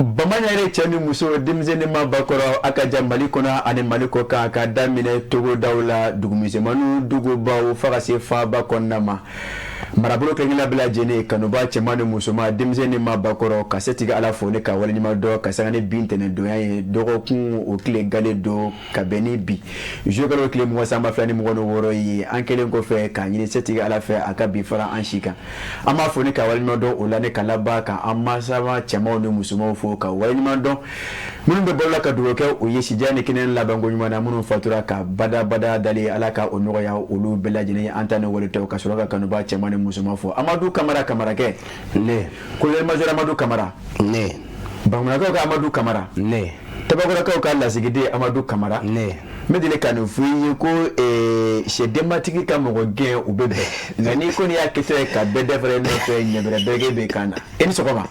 Bamanyare cɛni muso denmisɛnnin ma bakɔrɔ a ka jan Mali kɔnɔ ani Mali kɔ kan ka daminɛ togodaw la dugumisɛnninw dugubaw fo ka se faaba kɔnɔna ma. Marabolo kelen bɛɛ lajɛlen kanuba cɛman ni musoman denmisɛnnin ma bakɔrɔ ka se tigɛ Ala fo ne ka waleɲuman dɔ ka sanga ni bin tɛnɛndonya ye dɔgɔkun o tile gale do ka bɛn ni bi jokalo tile 32 ni 26 ye an kelen kɔfɛ ka ɲini se tigɛ Ala fɛ a ka bi fara an si kan. An b'a fo ne ka waleɲuman dɔ o la ne ka laba ka an masaba cɛmanw ni musomanw fo ka waleɲuman dɔn minnu bɛ balola ka dugawu kɛ o ye sidiya ni kɛnɛ labanko ɲuman na minnu fatura ka bada dali Ala ka o nɔgɔya olu bɛɛ lajɛlen an ta ni wale tɛ ka sɔrɔ ka kanuba cɛman ni musoman fo. Amadou Kamara kamarakɛ ne colonel major Amadou Kamara ne Bamanankaw ka Amadou Kamara ne Tabakɔrɔkaw ka lasigiden Amadou Kamara ne me deli ka nin f'u ye ko sɛdenbatigi ka mɔgɔ gɛn u bɛ bɛn nka ni ko ni y'a kɛtɛ ka bɛɛ dɛfɛrɛ ne fɛ ɲɛbɛrɛ bɛɛ bɛ kan na e ni sɔgɔma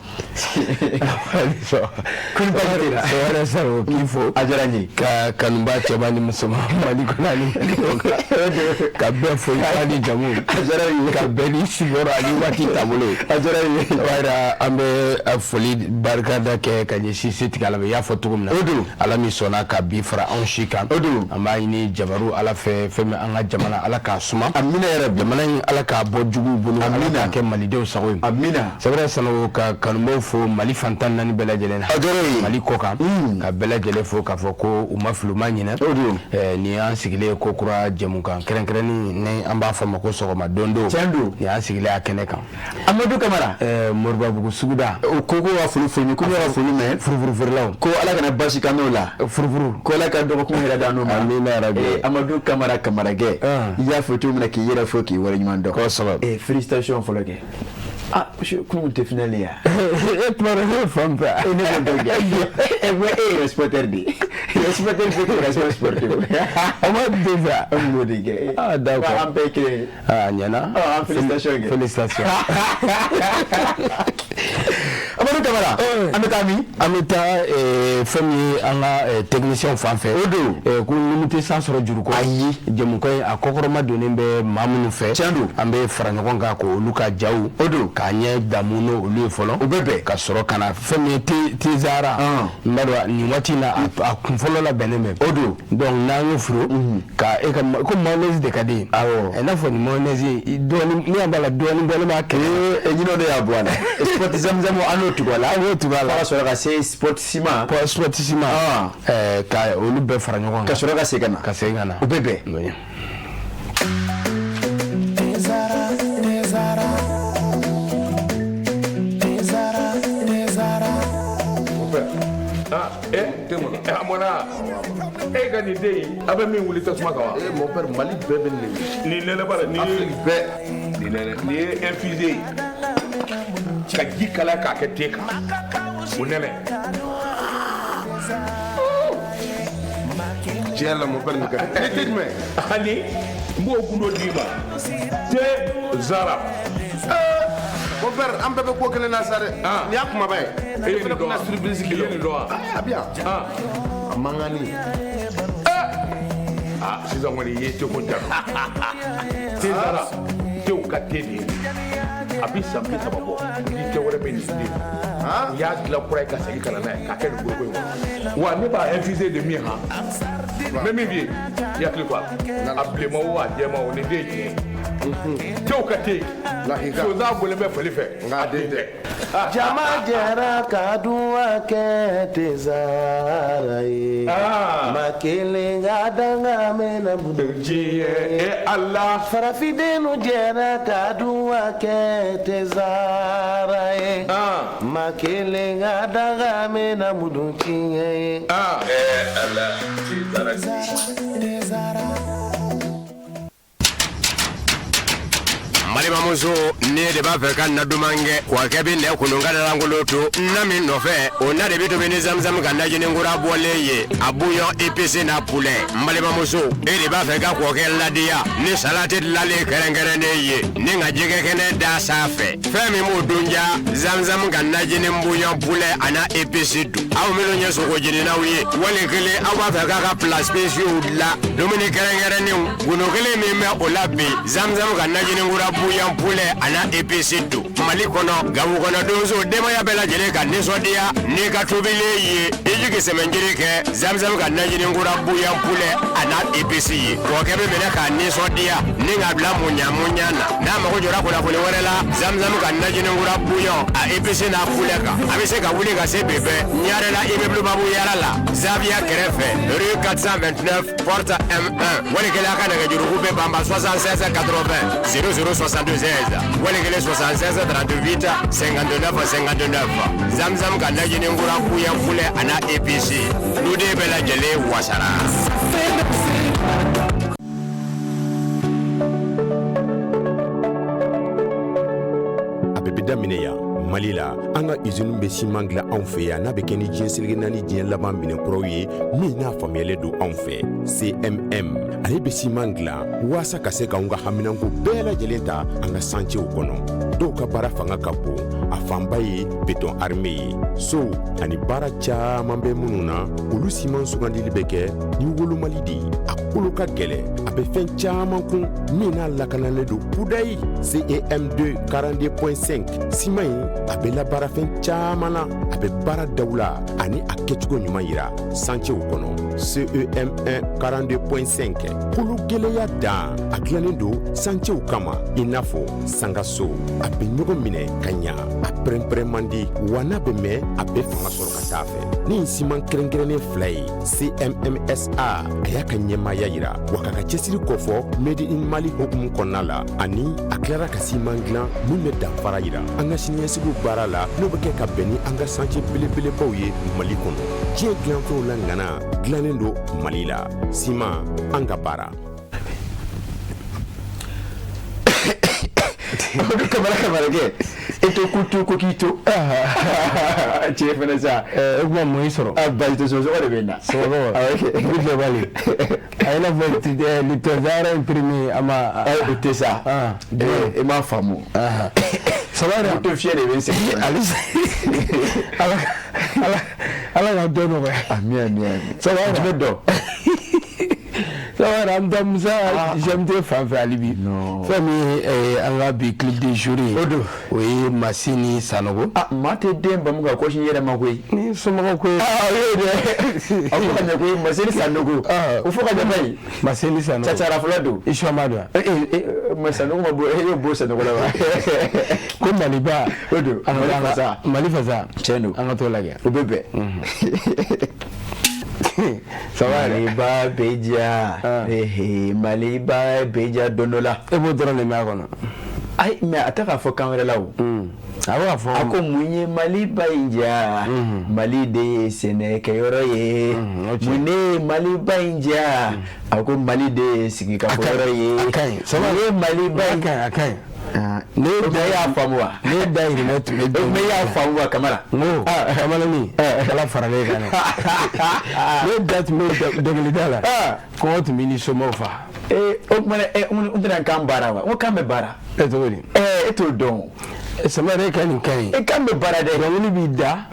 ko ni baasi tɛ la wɛrɛ sa o k'i fo a diyara n ye ka kanuba cɛman ni musoman Mali kɔnɔ ani Mali kɔ ka bɛɛ fo i ni jamu a diyara n ye ka bɛɛ ni sigiyɔrɔ ani waati taabolo a diyara n ye wɛrɛ an bɛ foli barikada kɛ ka ɲɛsin setigi Ala ma i y'a fɔ cogo min na o don Ala min sɔnna ka bi fara anw si kan o don an b'a ɲini jabaru Ala fɛ fɛn min an ka jamana Ala k'a suma amina yɛrɛ jamana in Ala k'a bɔ juguw bolo Ala k'a kɛ malidenw sago ye amina c'est vrai Sanogo ka kanubaw fo Mali fantan naani bɛɛ lajɛlen na Mali kɔ kan ka bɛɛ lajɛlen fo k'a fɔ ko u ma fili u ma ɲinɛ ni an sigilen ko kura jɛmukan kɛrɛnkɛrɛnni ni an b'a fɔ ma ko sɔgɔma don ni an sigilen a kɛnɛ kan Amadou Kamara Moribabugu suguda o ko wa foli foli ko ya foli mɛ furufuru feerelaw ko Ala kana basi kan n'o la furufuru ko Ala ka dɔgɔkun yɛrɛ da n'o ma amina yarabi Amadou Kamara kamaragɛ i y'a fɔ cogo min na k'i yɛrɛ fɔ k'i waleɲuman dɔn kosɛbɛ félicitations fɔlɔ kɛ ah kunun tɛ finale ya e tuma ne fan fɛ ne b'o dɔn kɛ e ye sporteur de sporteur bɛ kɛ respect sportif on m'a déjà on m'o de kɛ ah d'accord an bɛɛ kelen ah ɲɛna ah félicitations kɛ félicitations Amadou Kamara an bɛ taa min an bɛ taa fɛn min ye an ka technicien fan fɛ o don ko limite sans sɔrɔ juru ko ayi jɛmukan a kɔkɔrɔma donnen bɛ maa minnu fɛ tiɲɛ don an bɛ fara ɲɔgɔn kan ko olu ka jaw o don k'a ɲɛ damu n'olu ye fɔlɔ u bɛ bɛn ka sɔrɔ ka na fɛn min ye tezara n b'a dɔn nin waati in na a kun fɔlɔ labɛnnen bɛ o don donc n'an y'o furu ka e ka ko mayonnaise de ka di awɔ i n'a fɔ nin mayonnaise dɔɔni ni an b'a la dɔɔni bɔlen b'a kɛ ɲinɛ de y'a bɔ a la sport zamzam an n'o tugu a la an y'o tugu a la ka sɔrɔ ka se sport ciment ka olu bɛɛ fara ɲɔgɔn kan ka sɔrɔ ka segin ka na u bɛ bɛn amona e ka ni den a bɛ min wuli tasuma kan wa mon père Mali bɛɛ bɛ ni nɛnɛ b'a la ni bɛɛ ni nɛnɛ ni ye infusé ka ji kala k'a kɛ te kan o nɛnɛ tiɲɛ la mon père ni ka ni te jumɛn ani n b'o gundo d'i ma te zara mon père an bɛɛ bɛ ko kelen na sa dɛ ni y'a kumaba ye e ye nin dɔn wa surprise kelen ye nin dɔn wa a bi yan a man kan ni sisan kɔni i ye te ko jara te zara tew ka te de ye a bi san 30 bɔ ni te wɛrɛ bɛ nin den n y'a dilan kura ye ka segin ka na n'a ye k'a kɛ nin goroko in kɔnɔ wa ne b'a infusé de min han mɛ min bɛ yen i hakili to a la a bilenma o a jɛma o nin den ye tiɲɛ tew ka te sonsan bɔlen bɛ fali fɛ nka den tɛ jama jɛra ka duwa kɛ tezara ye ma kelen ka danga mɛna ji ye ala farafidenu jɛra ka duwa kɛ tezara ye ma kelen ka danga mɛna mudun tiɲɛ ye ala tezara Malimamuso ne de b'a fɛ ka na duman kɛ wa kɛ bi nɛ kunun ka langolo to na min nɔfɛ o na de bi to ni zamzam ka najini ngura bɔlen ye a bouillon épicé na poulet Malimamuso e de b'a fɛ ka kɔkɛ ladiya ni salati lale kɛrɛnkɛrɛnnen ye ni ka jɛgɛ kɛnɛ da sanfɛ fɛn min b'o dunja zamzam ka najini bouillon poulet ana épicé dun aw minnu ye sogo jeninaw ye wali kelen aw b'a fɛ k'a ka plat spéciaux la dumuni kɛrɛnkɛrɛnnenw golo kelen min bɛ o la bi zamzam ka najini ngura bouillon poulet ana épicé dun Mali kɔnɔ Gabu kɔnɔ donso denbaya bɛɛ lajɛlen ka nisɔndiya n'i ka tobilen ye i jigi sɛmɛnjiri kɛ Zamzam ka najini nkura buyan poulet a n'a épices ye kɔkɛ bɛ minɛ k'a nisɔndiya ni k'a bila muɲa na n'a mago jɔra kunnafoni wɛrɛ la Zamzam ka najini nkura buyan a épices n'a poulet kan a bɛ se ka wuli ka se bɛbɛ Ɲarela immeuble Babu Yara la Zavia kɛrɛfɛ rue 429 porte M1 walikɛla a ka nɛgɛjuruku bɛ banba 76 80 0062 16 walikɛla 76 38 59 59 Zamzam ka najini nkura buyan poulet a n'a épices olu de bɛɛ lajɛlen wasara. A bɛ daminɛ yan Mali la an ka usine bɛ ciment dilan anw fɛ yan n'a bɛ kɛ ni diɲɛ seleke naani diɲɛ laban minɛnkuraw ye min n'a faamuyalen don anw fɛ CMM ale bɛ ciment dilan waasa ka se k'anw ka haminanko bɛɛ lajɛlen ta an ka chantiers kɔnɔ dɔw ka baara fanga ka bon a fanba ye béton armé ye so ani baara caman bɛ minnu na olu ciment sugandili bɛ kɛ ni wolomali de ye a kolo ka gɛlɛn a bɛ fɛn caman kun min n'a lakanalen don kudayi CEM2 42.5 ciment in a bɛ labaara fɛn caman na a bɛ baara daw la ani a kɛcogo ɲuman yira chantiers kɔnɔ CEM1 42.5 kolo gɛlɛya dan a dilannen don chantiers kama i n'a fɔ sangaso a bɛ ɲɔgɔn minɛ ka ɲa a pɛrɛn-pɛrɛn man di wa n'a bɛ mɛn a bɛ fanga sɔrɔ ka taa fɛ ni ciment kɛrɛnkɛrɛnnen fila ye CMMSA a y'a ka ɲɛmaaya yira wa k'a ka cɛsiri kɔfɔ Made in Mali hukumu kɔnɔna la ani a tilara ka ciment dilan min bɛ danfara yira an ka siniɲɛsigiw baara la n'o bɛ kɛ ka bɛn ni an ka chantier belebelebaw ye Mali kɔnɔ diɲɛ dilanfɛnw la ŋana dilannen don Mali la ciment an ka baara. Kamara ke eto kutu kokito che fena sa Egwa mo isoro. Abba ito so de benda. So good bali. Ayina volti de litozara imprimi ama utesa. E ma famu. Sabara to fier de bense. Alice. Ala na dono ba. Amien. Sabara tu do. Ça va, Ramdamza, j'aime bien faire Alibi. Non. Famille, on a bu clip de jury. Odo. Oui, Massini Sanogo. Ah, mate demba muga ko shin yera makwe. Ni somo ko. Ah, oui. Afuka nya ko Massini Sanogo. Ah, ufuka nya bai. Massini Sanogo. Chacha Raflado. Ishwamada. Sanogo mabo yo bo Sanogo la. Ko Maliba. Odo. Malifaza. Cheno. Angato lage. Obebe. Maliba beja Maliba beja donola ebo dora le magono ai me ataka fo kamera lawo awa fo ako munye Maliba inja Mali de sene kayoro ye mune Maliba inja ako Mali de sigi ka foro ye akai so Maliba akai ne da ya famuwa ne da yi ne tu me ya famuwa kamera no kamera ni kala farale kana ne da tu me dogli dala ko tu mini somofa o mane undran kan bara wa o kan be bara to woni to don samare kan kan be bara de woni bi da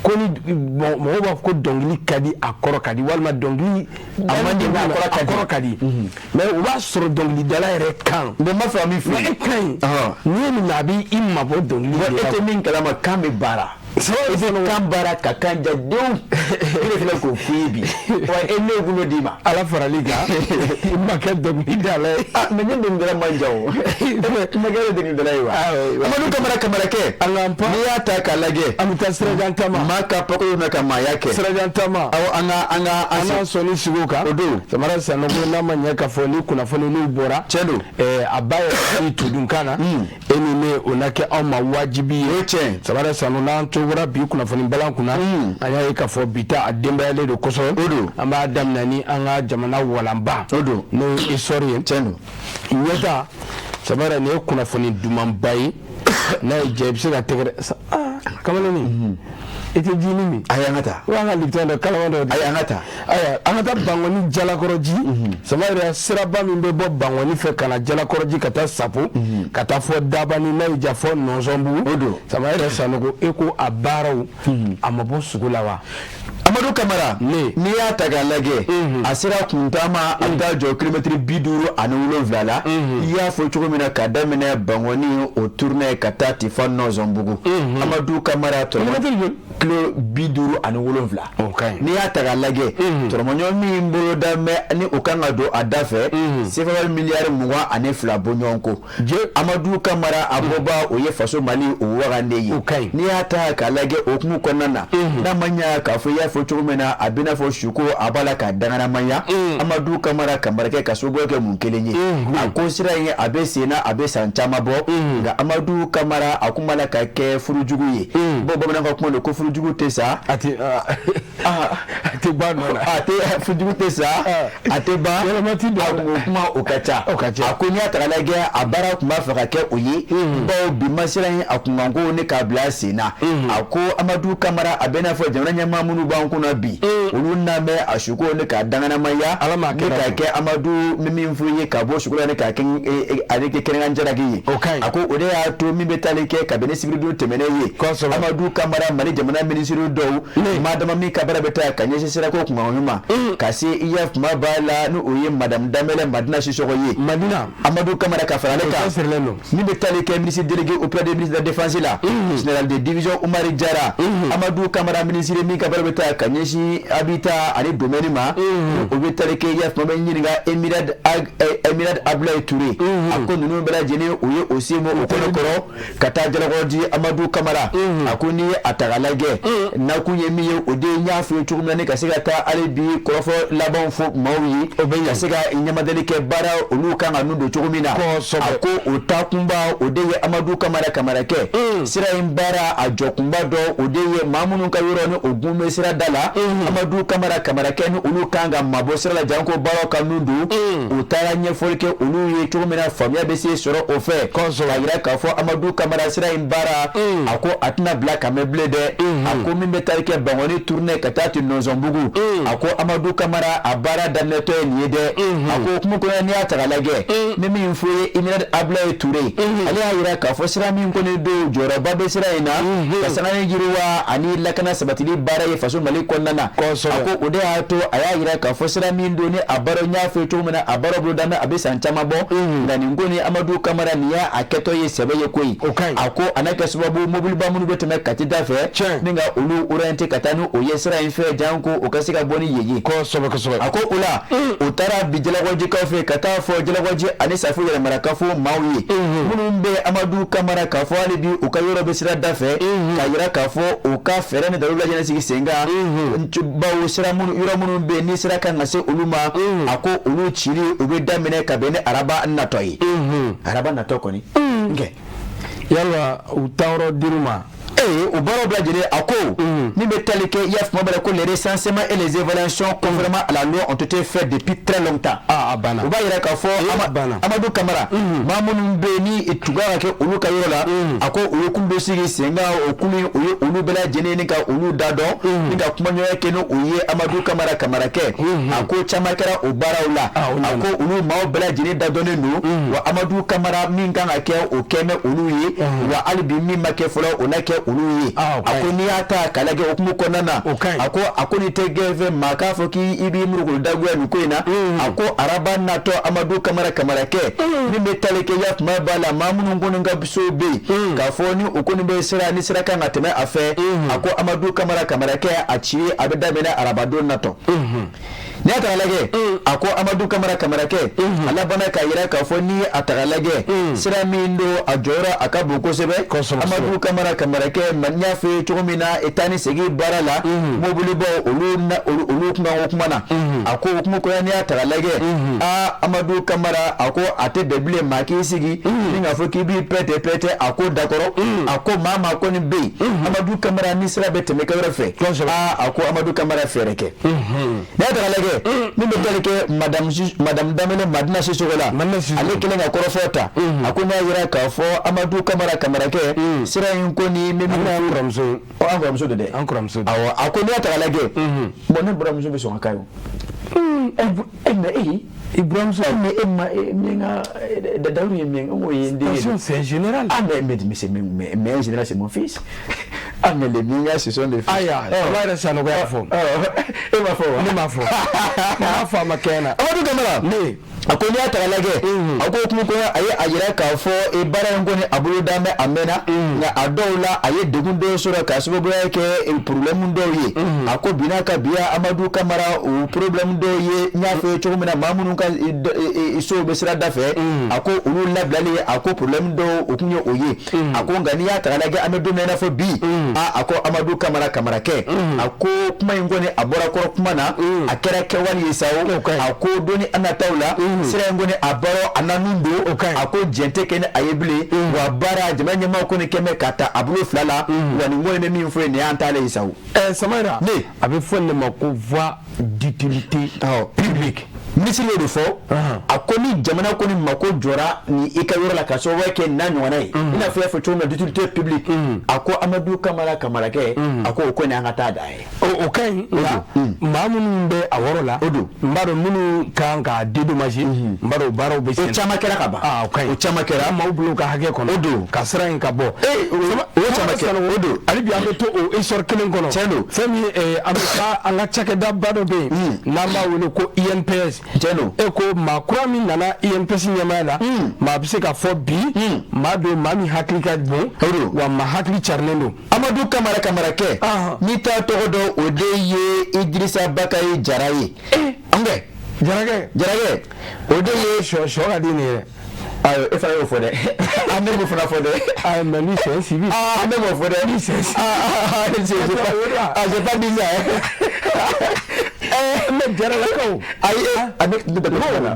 ko ni mo ba ko dongli kadi akoro kadi walma dongli amandi ba akoro kadi mais o ba soro dongli dala ere kan de ma fami fu kan ni nabi imma bo dongli ete min kala ma kan be bara so ese kan bara ka kan ja dew ile fila ko fibi wa ene gulo dima ala faraliga imma ka dongli dala me ne ndira manjawo me gele de ndira yiwa amadu kamera ke alampa ni ya ta kalage amuta sirajantama maka pako na kama yake sirajantama au anga soni siguka odo samara sanogo na manyaka foni kuna foni ni bora chelo abaye itudunkana eni ne onake ama wajibi eche samara sanona togora bi kuna foni balan kuna anya yaka fo bita ademba yale do koso odo amba adam nani anga jamana walamba odo no isori chelo nyeta samara ne kuna foni dumambai na jebse ga tegere kamala ni ite jini mi ayangata wa nga litanda kalawando ayangata aya angata bangoni jalakoroji samaya siraba min be bo bangoni fe kana jalakoroji kata sapo kata fo dabani na ija fo nonzombu odo samaya sanogo eko abaraw amabo sugulawa Amadou Camara ni ya taga lage asira kuntama anda jo kilometri biduru anu vlala ya fo chogo mina kadamene bangoni o tourner kata tifano zombugu Amadou Camara to kilo biduru anu vla ni ya taga lage to monyo mi mbolo dame ni okanga do adafe sefa milliard muwa ane fla bonyonko Amadou Camara aboba oye faso Mali o wagande yi ni ya taga lage okumu konana na manya ka fo ya fo chumena abina fo shuko abala ka dangana manya Amadou Camara kamarake kasobo ke munkelenye akosira yin abesena abesanchama bo ga Amadou Camara akumala ka ke furujuguye bo bana ko kuma ko furujugu tesa ati ba no ati furujugu tesa ati ba kuma okacha akunya tagalage abara kuma faka ke oyi bo bimasira yin akungango ne kabla sena ako Amadou Camara abena fo jamana nyama munu ba kuna bi ulunna me ashuko ne ka dangana maya alama ka ke Amadou mimi mfuye ka bo shukula ne ka ken adike kenanga njaragi ako ode ya to mi betale ke ka bene sibiru temene ye Amadou Camara mali jamana ministry do madama mi ka bara beta ka nyese sira ko kuma nyuma ka se iya ma bala no oye madame Damele Madina Sissoko ye Madina Amadou Camara ka fara ka mi betale ke ministre délégué auprès des ministres de la défense là général de division Oumar Diarra Amadou Camara ministre mi ka bara beta kanyeshi abita ani domaine ma obetale ke yaf mama nyinga Emirad Ablaye Touré akon nunu bela jene oye osimo okono koro kata jalagodi Amadou Camara akuni atagalage na kunye miye ode nyafu chukuma ne kasega ta alibi korofo labon fo mawi obenya sega nyamadele ke bara oluka nganu do chukumina ako otakumba ode Amadou Camara ke sira imbara ajokumba do ode mamunu kayoro ne ogume sira dala Amadou Camara ken ulu kanga mabosira la janko baro kanundu utara nyefolke ulu ye chumena famia besi soro ofe konsola ira kafo Amadou Camara sira imbara ako atna black ameblede ako mimbe tarike bangoni tourner katati nozombugu ako Amadou Camara abara daneto niede ako kumuko ni atagalage mimi mfuye Emirad Ablaye Touré ali ira kafo sira min koni do joroba besira ina kasana giruwa ani lakana sabatili bara ye faso Mali konnana ako ode ato aya ira ka fosira min doni abaro nya feto mena abaro blodana abesanchama bo ngani ngoni Amadou Camara niya aketo ye sebe ye koi ako anaka sababu mobile ba munu beteme katida fe ninga ulu urente katanu oyesira infe janko okasika boni yeye ako ula utara bijela waji ka fe kata fo jela waji anisa fu ya marakafu mawi munu mbe Amadou Camara ka fo ali bi ukayoro besira dafe ka ira ka fo uka ferene dalula jena sigi senga ba usira munu yura munu be ni sira kan ngase uluma ako ulu chiri ube damene ka bene araba natoyi araba natoko ni nge yalwa utawro diruma Ubaro Bladjere Ako, ni Betalike, Yaf Mabako, les recensements et les évaluations conformément à la loi ont été faites depuis très longtemps. Abana. Uba Irakafo, Amadou Camara, Mamoun Beni et Tugarake, Ulu Kayola, Ako, Ulukumbo Siri, Senga, Okuni, Ulu Bela Jenika, Ulu Dado, Nika Kumanyo Keno, Uye, Amadou Camara Kamarake, Ako Chamakara, Ubaraula, Ako, Ulu Mao Bela Jene Dadone nous, wa Amadou Camara, Minkangake, Okeme, Uluye, wa Alibimi Makefola, Onake, Uluye, akoni ata kalage okumu konana, ako akoni tegeve makafo ki ibi murugul dagwe nukwena, ako araba nato Amadou Camara Kamarake, ni metaleke yaf mabala mamunu ngono ngabiso be, kafoni ukoni be sira ni sira kanga teme afe, ako Amadou Camara Kamarake achi abeda mena arabado nato. Ni atagalage ako Amadou Camara Kamarake alabana ka ira kafoni atagalage sira mindo ajora akabuko sebe Amadou Camara Kamarake manya fe chumina etani segi barala mobili bo ulu kuma okumana ako okumu ko ni atagalage Amadou Camara ako ate deble maki sigi ninga fo kibi pete ako dakoro ako mama ko ni be Amadou Camara ni sira bete me kawra fe ako Amadou Camara fereke ni atagalage min bɛ tali kɛ madame Damene Madina Sissoko la ale kelen ka kɔrɔfɔ ta a ko n'a yira k'a fɔ Amadou Camara kamarakɛ sira in ko ni min an kɔrɔmuso de dɛ awɔ a ko n'i y'a ta k'a lajɛ bon ne buramuso bɛ sɔn ka k'a ye mais Ibrahimso mais Dawuda ye min o ye attention c'est général mais en général c'est mon fils mais les miens ce sont des fils aya ça va ça no ga fo ne ma fo ma kena Amadou Camara ne akoni atara lage ako kuma ko aye ayira ka fo e bara ngoni abulu dame amena na adola aye degundo sura ka so boya ke e problème ndo ye ako binaka biya Amadou Camara o problème ndo ye nya fe chomina mamunu ka iso be sira dafe ako ulu lablali ako problème ndo okunyo oye ako ngani atara lage Amadou mena fo bi ako Amadou Camara ke ako kuma ngoni abora ko kuma na akera ke wali isawo ako doni anataula sira ngoni abaro ananundo ako jente ken ayebile wa bara jamanya ma ko ne keme kata abulu flala wani ngoni me mi fo ne antale isawo Samara ne avec fo ne mako voix d'utilité publique ministre de fo akoni jamana ko ni mako jora ni ikayoro la kaso wake na nyona yi ina fo choma d'utilité publique ako Amadou Camara ke ako ko ne angata dai okay mamunu be aworo la mbaro munu kanga dédommagé mbaro baro be o chama kera kaba okay o chama kera ma ublu ka hage kono kasra en kabo o chama kera ali bi abeto o isor kelen kono cheno femi abaka anga chake da bado be namba woni ko INPS cheno eko makura min nana INPS nyamala ma bise ka fo bi ma do mami haklika bon wa ma hakli charnendo Amadou Camara ke ni ta togodo odeye Idrissa Bakary Jaraye ange Jarage odeye sho ga dini ayo e fa yo fo de ande mo fona fo de mais lui c'est civil ande mo fo de j'ai pas dit ça mais Jaralakaw ay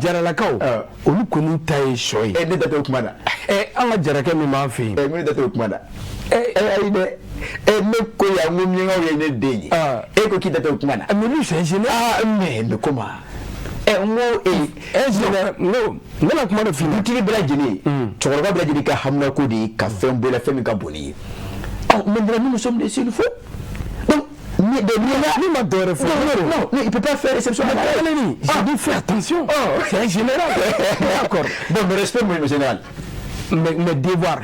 Jaralakaw olu konu taye shoy ne dato kuma da anga jarake mi ma fi mi dato kuma da ay de me ko ya ngum nyi ngaw ye ne deyi ko ki dato kuma da mais lui c'est général mais comment no nela kuma da fini tiri bela jini chokoroba bela jini ka hamna ko di ka fembo la femi ka boni mais nous sommes des s'il faut donc ni ma dore faut non il peut pas faire exception j'ai dit fais attention c'est un général d'accord bon me respect mon général mais devoir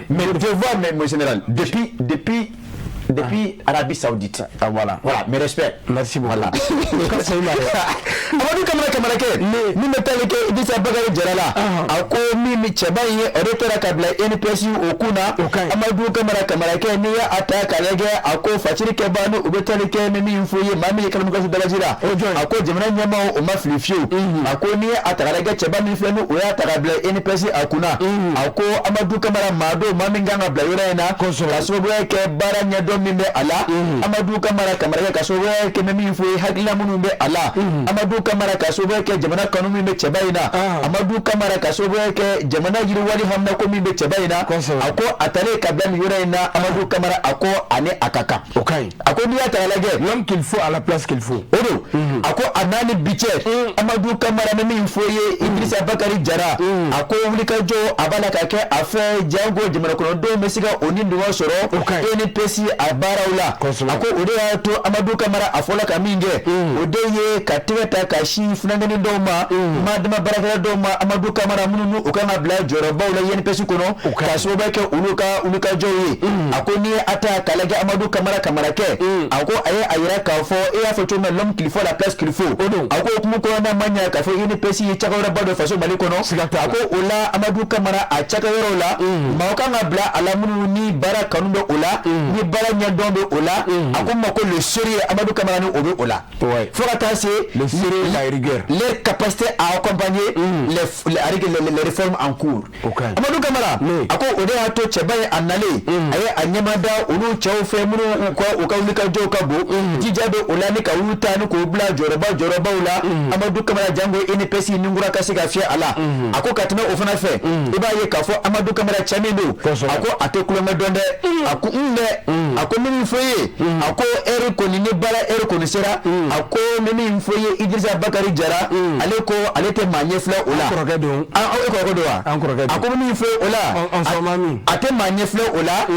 mon général depuis Arabie Saoudite. Voilà, mes respects. Merci beaucoup. Voilà. Amadou Camara ke ni metale ke Idrissa Bakary Jarala ako mi chaba ye oretera kabla NPS okuna Amadou Camara ke ni ya ataka lege ako fachiri ke banu ubetale ke mi infoye mami kalamu kasu dalajira ako jamana nyama o maflifio ako ni ataka lege chaba mi flenu o ya takabla NPS akuna ako Amadou Camara mado mami nganga bla yora na kaso boye ke baranya do mimbe ala Amadou Camara kaso boye ke mi infoye hakila munu be ala Amadou Camara kaso boye ke jamana kanu mimbe chebaina Amadou Camara kaso boye ke jamana yiri wali hamna ko mimbe chebaina ako atale kabla mi yora na Amadou Camara ako ane akaka ako ni atalage l'homme qu'il faut à la place qu'il faut ako anani biche Amadou Camara me mi infoye Idrissa Bakary Jara ako wulika jo abala kake afa jango jamana kono do mesiga oni ndo soro eni pesi abaraula ako ode to Amadou Camara afola kaminge ode ye katika kashi funangani ndoma madama barakala ndoma Amadou Camara mununu ukanga bla joroba ula yeni pesi kono kasoba ke uluka joyi ako ni ata kalage Amadou Camara ke ako aye ayira ka fo e afo to l'homme qu'il faut la place qu'il faut ako kuma ko na manya ka fo yeni pesi chakawra bado faso mali kono ako ula Amadou Camara a chakawra ula maokanga bla ala mununu ni bara kanundo ula ni bara nyadondo ula ako mako le sérieux Amadou Camara ni obe ula faut attacher le sérieux la rigueur leur capacité à accompagner les réformes en cours Amadou Camara ako ode ato chebaye anale aye anyamada ulu chaufe munu ko ukawulika joka bo jijabe ulani ka utani ko bla joroba ula Amadou Camara jango NPS ningura kasika fia ala ako katina ofana fe iba ye kafo Amadou Camara chamendo ako atekulonga donde ako ako min foye ako eri koni ni bara eri koni sera ako min foye Idrissa Bakari Jara ale te manye fla ola korokɛ don korokɛ do wa ako min foye ola on soma min ate manye fla ola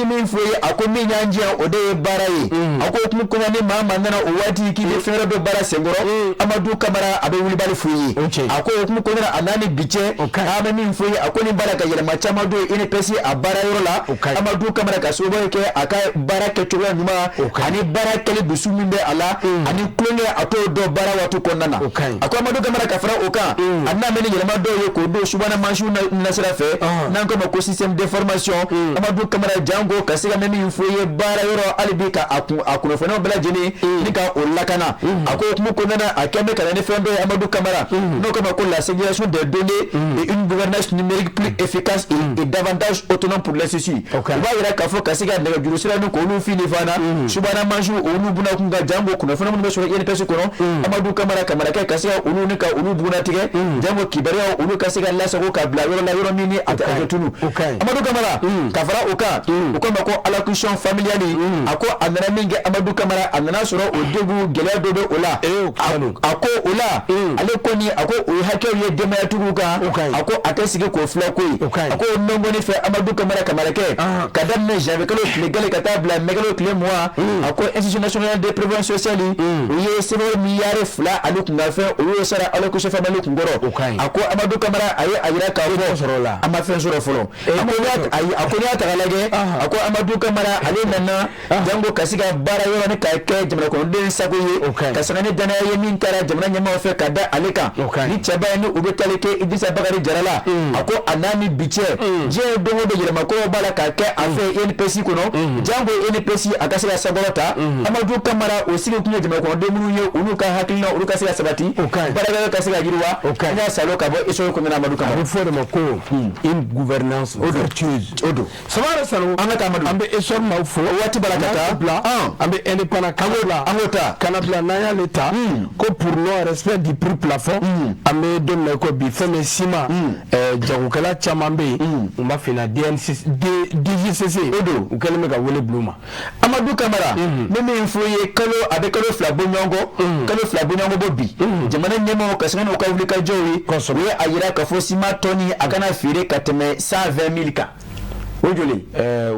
min foye ako min yanjia ode bara ye ako kuma kuna ni mama nana o wati ki be fere do bara sengoro Amadou Camara abe wuli bali foye ako kuma kuna anani biche ame min foye ako ni bara ka yelma chama do ene pesi a bara yoro la Amadou Camara ka sobo ke aka bara ke chola nyuma ani bara kele dusu minde ala ani klone ato do bara watu konnana ako Amadou Camara ka fara oka anna meni yelma do ye ko do subana manshu na sira fe nan ko ko système de formation Amadou Camara jango kasika meni foye bara yoro alibi ka akuno fena bela jini ni ka olakana ako kuma konnana akeme kana ne fendo Amadou Camara no comme ko la ségrégation des données et une gouvernance numérique plus efficace et davantage autonome pour les ceci va ira ka fo kasika daga juru sira no ko lu fini fana subana manju onu buna kunga jango kuna fana mun so yene pese kono Amadou Camara ka kasika onu ne ka onu buna tige jango kibaria onu kasika la sago ka bla yoro mini atunu Amadou Camara ka fara oka ko ala cushion familiali ako anana minge Amadou Camara anana soro o degu gele dodo ola ako ola ale koni ako o hakke ye demaya turuka ako atesige ko fla koy ako nongo ni fe Amadou Camara ke kadam ne j'avais que le gale katabla megalo clé moi ako institution nationale de prévention sociale ye sero milliard fla ale kunga fe o sara ale ko chefa malu ngoro ako Amadou Camara aye ayira ka ro soro la ama fe soro folo ako ya tagalage ako Amadou Camara ale nana jango kasika bara yoro ne ka ke jamana ko den sagoye kasanga ne dana ye min kara jamana nyama fe kada aleka ni chaba ni ubetale ke Idrissa Bakari Jarala ako anani biche je dongo de yema ko bala ka ke afe NPC kono jango NPC akasika sagorota Amadou Camara aussi le kunye jamana ko de munu ye unuka hakilina unuka sila sabati bara kasika girwa ina salo ka bo iso ko na Amadou Camara faut de mako une gouvernance vertueuse samara salo anaka Amadou ambe esor ma fo wati barakata bla ambe indépendant kanabla naya l'état ko pour le respect du prix plafond ambe don ko bi feme sima jagukala chamambe umba fina DGCC odo ukele mega wole bluma Amadou Camara meme foye kalo abe kalo flabonyango bobi jamana nyemo kasana o kawli ka jowi we ayira ka fo sima toni akana fire kateme 120,000 ka ojole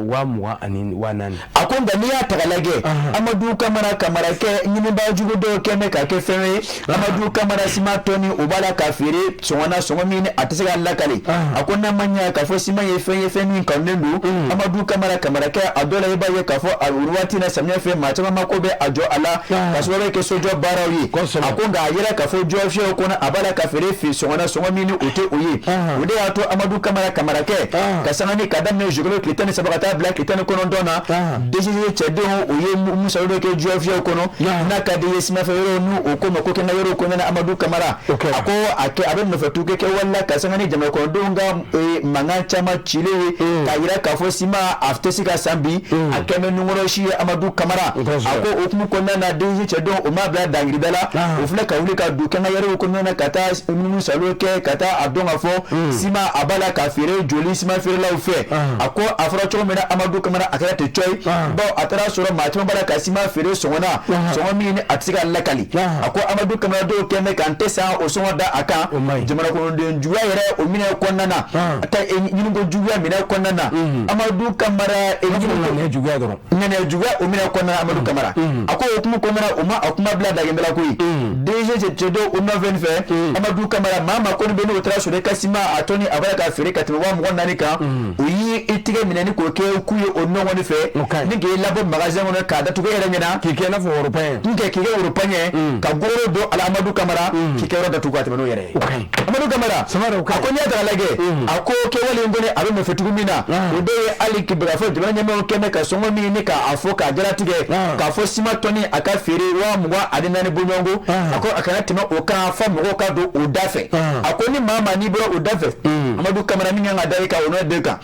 wa mwa ani wanani akonda ni atagalage Amadou Camara ke nyini ba jugo do keme ka ke fere Amadou Camara sima toni obala ka fere songana songomini atesega lakale akonna manya ka fo sima ye fe ni kanendu Amadou Camara ke adola yeba ye ka fo alwati na samnya fe matama makobe ajo ala kasobe ke sojo barawi akonga ayira ka fo jofie okona abala ka fere fi songana songomini ote oye ode ato Amadou Camara ke kasanga ni kadam jogolo kitane sabata black kitane kono dona DGC chede oye musa ro ke jofia kono na ka de sima fero nu okoma ko kenna yoro kono na Amadou Camara ako ake aben no fatuke ke walla kasanga ni jama ko donga manga chama chile kayira ka fo sima aftesika sambi akeme numero shi Amadou Camara ako okumu kono na DGC chede o mabla dangridala ofle ka wuli ka du kenna yoro kono na kata musa ro ke kata adonga fo sima abala ka fere joli sima fere la ufe ako afro chomo mena Amadou Camara akara te choy bo atara soro machimo bala kasima fere songona songomi ni atsika lakali ako Amadou Camara do keme kante sa o songoda aka jamana ko de juwa yere o mina konnana ata nyini go juwa mina konnana Amadou Camara ne juwa do ne juwa o mina konnana Amadou Camara ako o kuma konnana o ma akuma bla da gendala ko DG Chedo o no ven fe Amadou Camara mama ko be no tra sore kasima atoni abala ka fere katimo wa mo nani ka oyi itige minani ko ke kuye onno woni fe ni ge labo magasin wona ka da to ge ranyana ki ke na fo européen nke ki ge européen ka goro do ala Amadou Camara ki ke roda to ko atimo yere Amadou Camara ako nya da lage ako ke wali ngone abe me fetu mina odo ali kibra fo de nyame ke me ka songo mi ni ka afo ka jara tige ka fo sima toni aka fere wa mwa adina ni bunyongo ako akana tima o ka fa mo ka do odafe ako ni mama ni bro odafe Amadou Camara mi nga dai ka ono de ka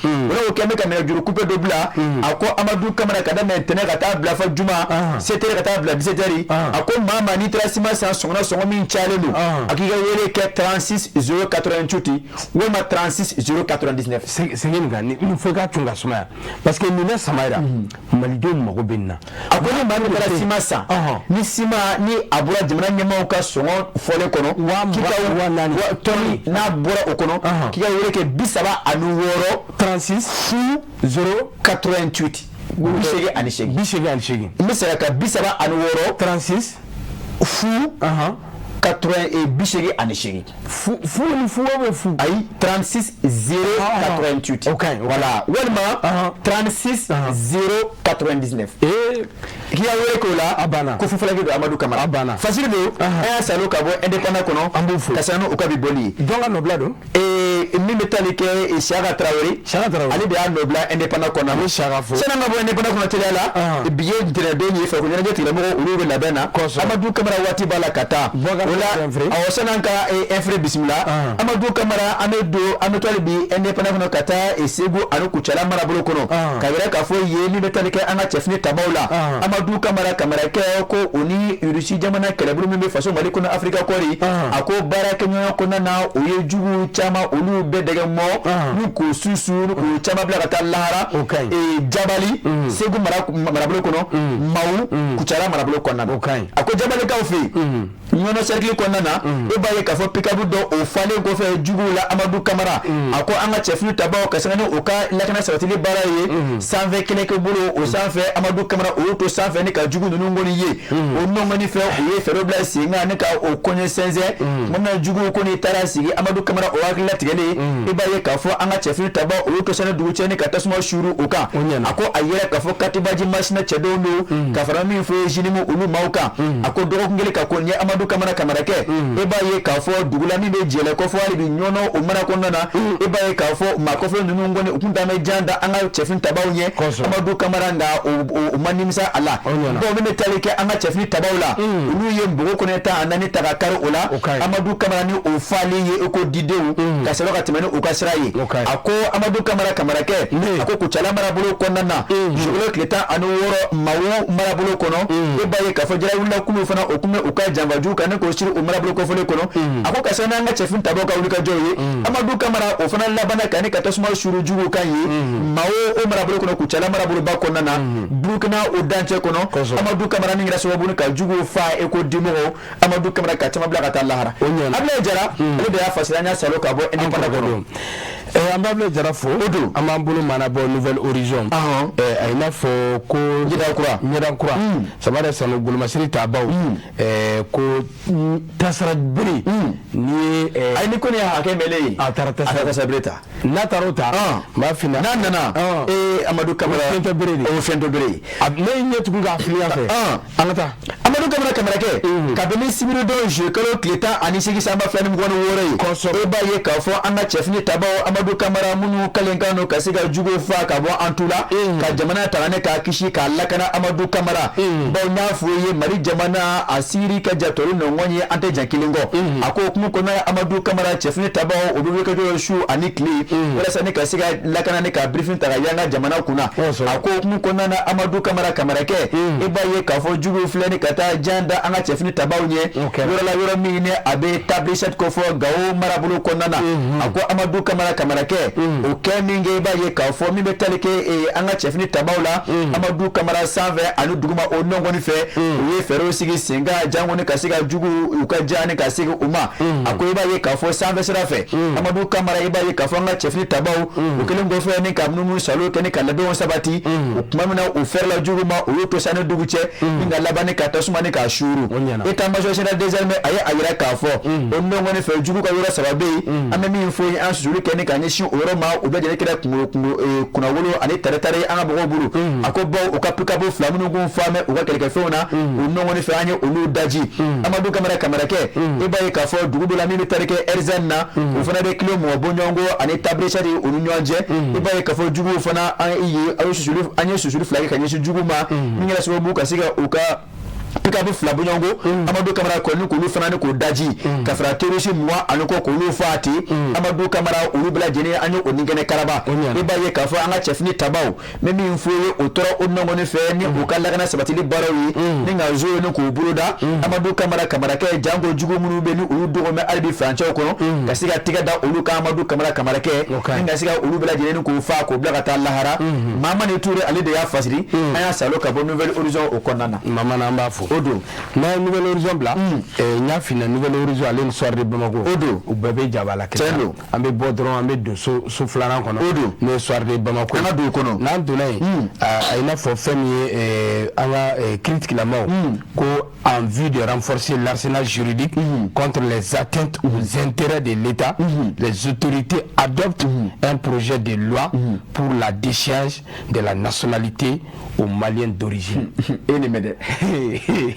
o kɛmɛ ka minɛ juru coupe dɔ bila a ko Amadou Camara ka daminɛ ntɛnɛn ka taa bila fɔ juma 7h ka taa bila 17h a ko maa maa n'i taara ciment san sɔngɔ min cayalen don a k'i ka wele kɛ 36 088 walima 36 099 sɛgɛn kan ni fo ka tun ka sumaya parce que nin Samaira malidenw mago bɛ nin na a ko ni maa min taara ciment san ni ciment ni a bɔra jamana ɲɛmaaw ka sɔngɔ fɔlen kɔnɔ tɔni n'a bɔra o kɔnɔ k'i ka wele kɛ 76 36 088 n bɛ se ka 76 36 88 fu bɛ fu ayi 36 088 voilà walima 36 099 k'i ka wele k'o la a banna ko fufalaki don Amadou Camara a banna fasiri don an y'a salo ka bɔ indépendant kɔnɔ an b'o fo ka sanu u ka bi boli ye jɔn ka nɔbila don min bɛ tali kɛ Siaka Traoré ale de y'a nɔbila indépendant kɔnɔ an bɛ Siaka fo sanni an ka bɔ indépendant kɔnɔ teliya la bi ye ntɛnɛndon ye fɛ ko ɲɛnajɛ tigilamɔgɔw olu bɛ labɛn na Amadou Camara waati b'a la ka taa o la sanni an ka infrɛ bisimila Amadou Camara an bɛ to hali bi indépendant kɔnɔ ka taa Segu ani Kucala marabolo kɔnɔ ka yɛrɛ k'a fɔ ye min bɛ tali kɛ an ka cɛfini tabaw la Amadou Camara kamarakɛ ko o ni Russie jamana kɛlɛbolo min bɛ faso Mali kɔnɔ Afrika kɔri a ko baarakɛɲɔgɔnya kɔnɔna na o ye jugu caman olu bɛɛ dɛgɛ mɔ n'u k'o susu k'o caman bila ka taa lahara Jabali Segu marabolo kɔnɔ Mawu Kucala marabolo kɔnɔna na a ko Jabalikaw fɛ yen ɲɔnɔ cercle kɔnɔna na e b'a ye k'a fɔ pick-up dɔ o falen kɔfɛ juguw la Amadou Camara a ko an ka cɛfini tabaw ka sanga ni o ka lakana sabatili baara ye sanfɛ kɛlɛkɛ bolo o sanfɛ Amadou Camara o y'o to sanfɛ ni ka jugu ninnu kɔni ye o nɔngɔni fɛ u ye fɛɛrɛ bila sen kan ni ka o kɔɲɛ sɛnsɛn tuma min na juguw ko n'i taara sigi Amadou Camara o hakili latigɛlen e b'a ye k'a fɔ an ka cɛfini tabaw o y'o to sani dugu cɛ ni ka tasuma suru o kan a ko a yɛrɛ k'a fɔ katibaji masina cɛ dɔw don ka fara min fɔ Jinimu olu maaw kan a ko dɔgɔkun kelen ka ko nin ye Amadou Camara kamarakɛ e b'a ye k'a fɔ dugula min bɛ jɛlɛ kɔfɛ hali bi ɲɔnɔ o mara kɔnɔna na e b'a ye k'a fɔ maa kɔfɛ ninnu kɔni u tun t'an bɛ jan da an ka cɛfini tabaw ɲɛ Amadou Camara nka o ma nimisa a la dɔw min bɛ tali kɛ an ka cɛfini tabaw la olu ye npogo kɔnɔ ta a nani ta ka kari o la Amadou Camara ni o falen ye eko didenw ka sɔrɔ ka tɛmɛ ni o ka sira ye a ko Amadou Camara kamarakɛ a ko Kucala marabolo kɔnɔna na jugolo tile 16 Mawu marabolo kɔnɔ e b'a ye k'a fɔ jara wulila kulu fana o kun bɛ u ka janfaju kan ne k'o siri o marabolo kɔfɛlen kɔnɔ a ko ka sɛbɛn an ka cɛfini tabaw ka wuli ka jɔ ye Amadou Camara o fana labanna ka ni ka tasuma suru jugu kan ye Mawu o marabolo kɔnɔ Kucala maraboloba kɔnɔna na Burukina o dancɛ kɔnɔ Amadou Camara ni kɛra sababu ka jugu fa eko dimɔgɔ Amadou Camara ka caman bila ka taa lahara Ablaye Jara ale de y'a fasira an y'a salo ka bɔ indépendant kɔnɔ an b'a Ablaye Jara fo o don an b'an bolo mana bɔ Nouvelle Horizon a i n'a fɔ ko Ɲɛdankura Sabara Sanu Golomasiri tabaw ko tasara bere ni ayi ni ko ni hakɛ mɛlɛ ye a taara tasara bere ta n'a taara o ta n b'a f'i ɲɛna n'a nana Amadou Camara fɛn tɛ bere de o fɛn tɛ bere ye ne ɲɛ tugun k'a fili yan fɛ an ka taa Amadou Camara kamarakɛ kabini sibiridon juillet kalo tile 18 sanba 26 ye e b'a ye k'a fɔ an ka cɛfini tabaw Amadou Camara minnu kalen kan don ka se ka jugu fa ka bɔ an tu la ka jamana taga ne k'a kisi k'a lakana Amadou Camara bawo n'a f'o ye Mali jamana a siri ka jatɔli nɔngɔn ye an tɛ jan kelen kɔ a ko hukumu kɔnɔ Amadou Camara cɛfini tabaw o bɛ wuli ka jɔ su ani tile walasa ne ka se ka lakana ne ka briefing ta ka yan ka jamana kunna a ko hukumu kɔnɔna na Amadou Camara kamarakɛ e b'a ye k'a fɔ jugu filɛ ni ka taa jan da an ka cɛfini tabaw ɲɛ yɔrɔ la yɔrɔ min ne a bɛ tablisette ko fɔ Gao marabolo kɔnɔna na a ko Amadou Camara kamarakɛ o kɛ min kɛ i b'a ye k'a fɔ min bɛ tali kɛ an ka cɛfini tabaw la Amadou Camara sanfɛ ani duguma o nɔngɔni fɛ u ye fɛɛrɛw sigi sen kan jan kɔni ka se ka jugu u ka jan ni ka segin u ma a ko i b'a ye k'a fɔ sanfɛ sira fɛ Amadou Camara i b'a ye k'a fɔ an ka cɛfini tabaw o kelen kɔfɛ ni ka minnu salo kɛ ni ka labɛnw sabati o tuma min na u fɛrɛla jugu ma u y'o to sani dugu cɛ ni ka laban ni ka tasuma ni k'a suuru état-major général des armées a ye a yira k'a fɔ o nɔngɔni fɛ jugu ka yɔrɔ saba bɛ yen an bɛ min fɔ ye an susuli kɛ ni ka ɲɛsin o yɔrɔ ma u bɛɛ lajɛlen kɛra kunnawolo ani tare-tare an ka mɔgɔw bolo a ko baw u ka pick-up fila minnu kun famɛ u ka kɛlɛkɛfɛnw na o nɔngɔni fɛ an ye olu daji Amadou Camara kamarakɛ i b'a ye k'a fɔ dugu dɔ la min bɛ tari kɛ RZN na o fana bɛ kilo mɔgɔ bɔɲɔgɔnko ani tabrisari o ni ɲɔgɔn cɛ i b'a ye k'a fɔ juguw fana an ye susuli fila kɛ ka ɲɛsin jugu ma min kɛra sababu ka se ka u ka pikabu fila bunyongo Amadou Camara ko ni ko lu fana ni ko daji ka fara terrorisme moi anoko ko lu fati Amadou Camara ulu bla jeni anyo oningene karaba e ba ye ka fo anga chefni tabaw memi mfuye otoro onongo ne fe ni o kala kana sabatili barawi ni nga zo ni ko buruda Amadou Camara ke jango jugo munu be ni ulu dogo me albi francho ko ka siga tiga da ulu ka Amadou Camara ke ni nga siga ulu bla jeni ko fa ko bla ka lahara mama ne toure ali de ya fasiri aya salo ka bon nouvelle horizon o konana mama na mba fo odo na nouvelle horizon bla nya fina nouvelle horizon ale ni soir de Bamako odo o bebe jabala ke ambe bodron ambe do so flana kono odo ne soir de Bamako na do kono na do nay ayna fo fami anga critique la mort ko en vue de renforcer l'arsenal juridique contre les atteintes aux intérêts de l'État les autorités adoptent un projet de loi pour la décharge de la nationalité aux Maliens d'origine.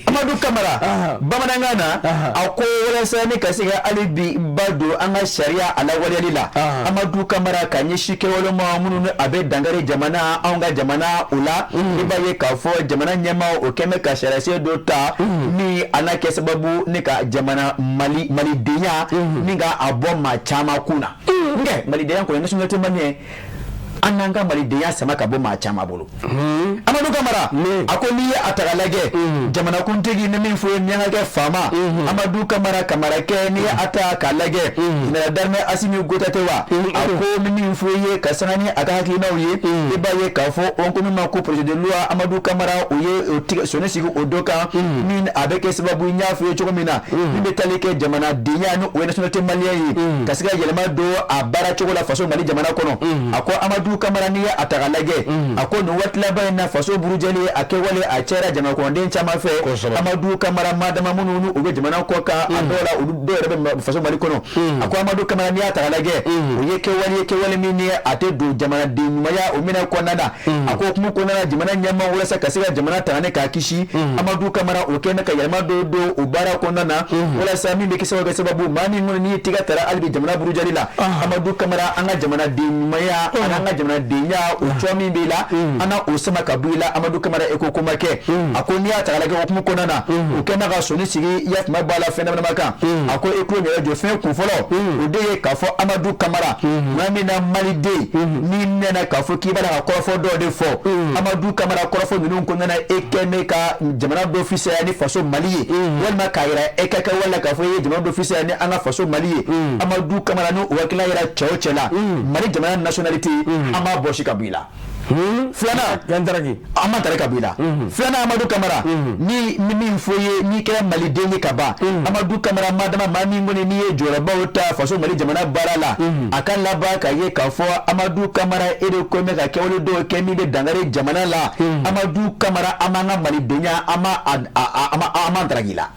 Amadou Camara, Bamanangana, ako wala sani kasiga alibi bado anga sharia ala walila. Amadou Camara kanyeshike wala maamunu abe dangare jamana anga jamana ula ibaye kafo jamana nyama okeme kasharase dota ni anake sababu nika jamana mali denya ninga aboma chama kuna. Nge mali denya ko nationalité malienne ananga malideya sama ka bo ma chama bolo Amadou Camara akoni atagalage jamana kuntigi ne min fo nyanga ke fama Amadou Camara ke ni ata kalage na darme asimi gotatewa ako min fo ye kasani aka ki nawye ibaye ka fo on ko ma ko projet de loi Amadou Camara oye tiga sonesi ko odoka min abeke sababu nya fo choko mina ni betalike jamana dinya no o nationalité malien kasika yelema do abara choko la façon mali jamana kono ako Amadou Camara ni atagalage ako no watla bayna faso burujali akewale achera jama ko nden chama fe Amadou Camara madama mununu ube jamana ko ka adola do rebe faso mali kono ako Amadou Camara ni atagalage yekewale mini ate do jamana dimaya o mina ko nada ako kuma ko nada jamana nyama wala saka siga jamana tane ka kishi Amadou Camara o kena ka yalma do ubara ko nana wala sami be kisa ga sababu mani ngoni tiga tara albi jamana burujali la Amadou Camara anga jamana dimaya anga jamana dinya uchomi bila ana usama kabila Amadou Camara eko kumake akoni atagalage okumu konana ukena ga soni sigi yaf mabala fena maka ako eko ne jo fe ku folo udeye kafo Amadou Camara mami na malide ni nena kafo kibala ka korofo do de fo Amadou Camara korofo minun konana ekene ka jamana do officiel ni faso maliye wala kaira ekaka wala kafo ye jamana do officiel ni anga faso maliye Amadou Camara no wakila ira chochela mali jamana nationalité ama boshi kabila Flana yandaragi ama tare kabila Flana Amadou Camara ni mimi mfoye ni kaya mali deni kaba Amadou Camara madama mami ngone ni jora bauta faso mali jamana barala akan laba ka ye kafo Amadou Camara ede ko me ka kewle do kemi de dangare jamana la Amadou Camara amanga mali denya ama dragila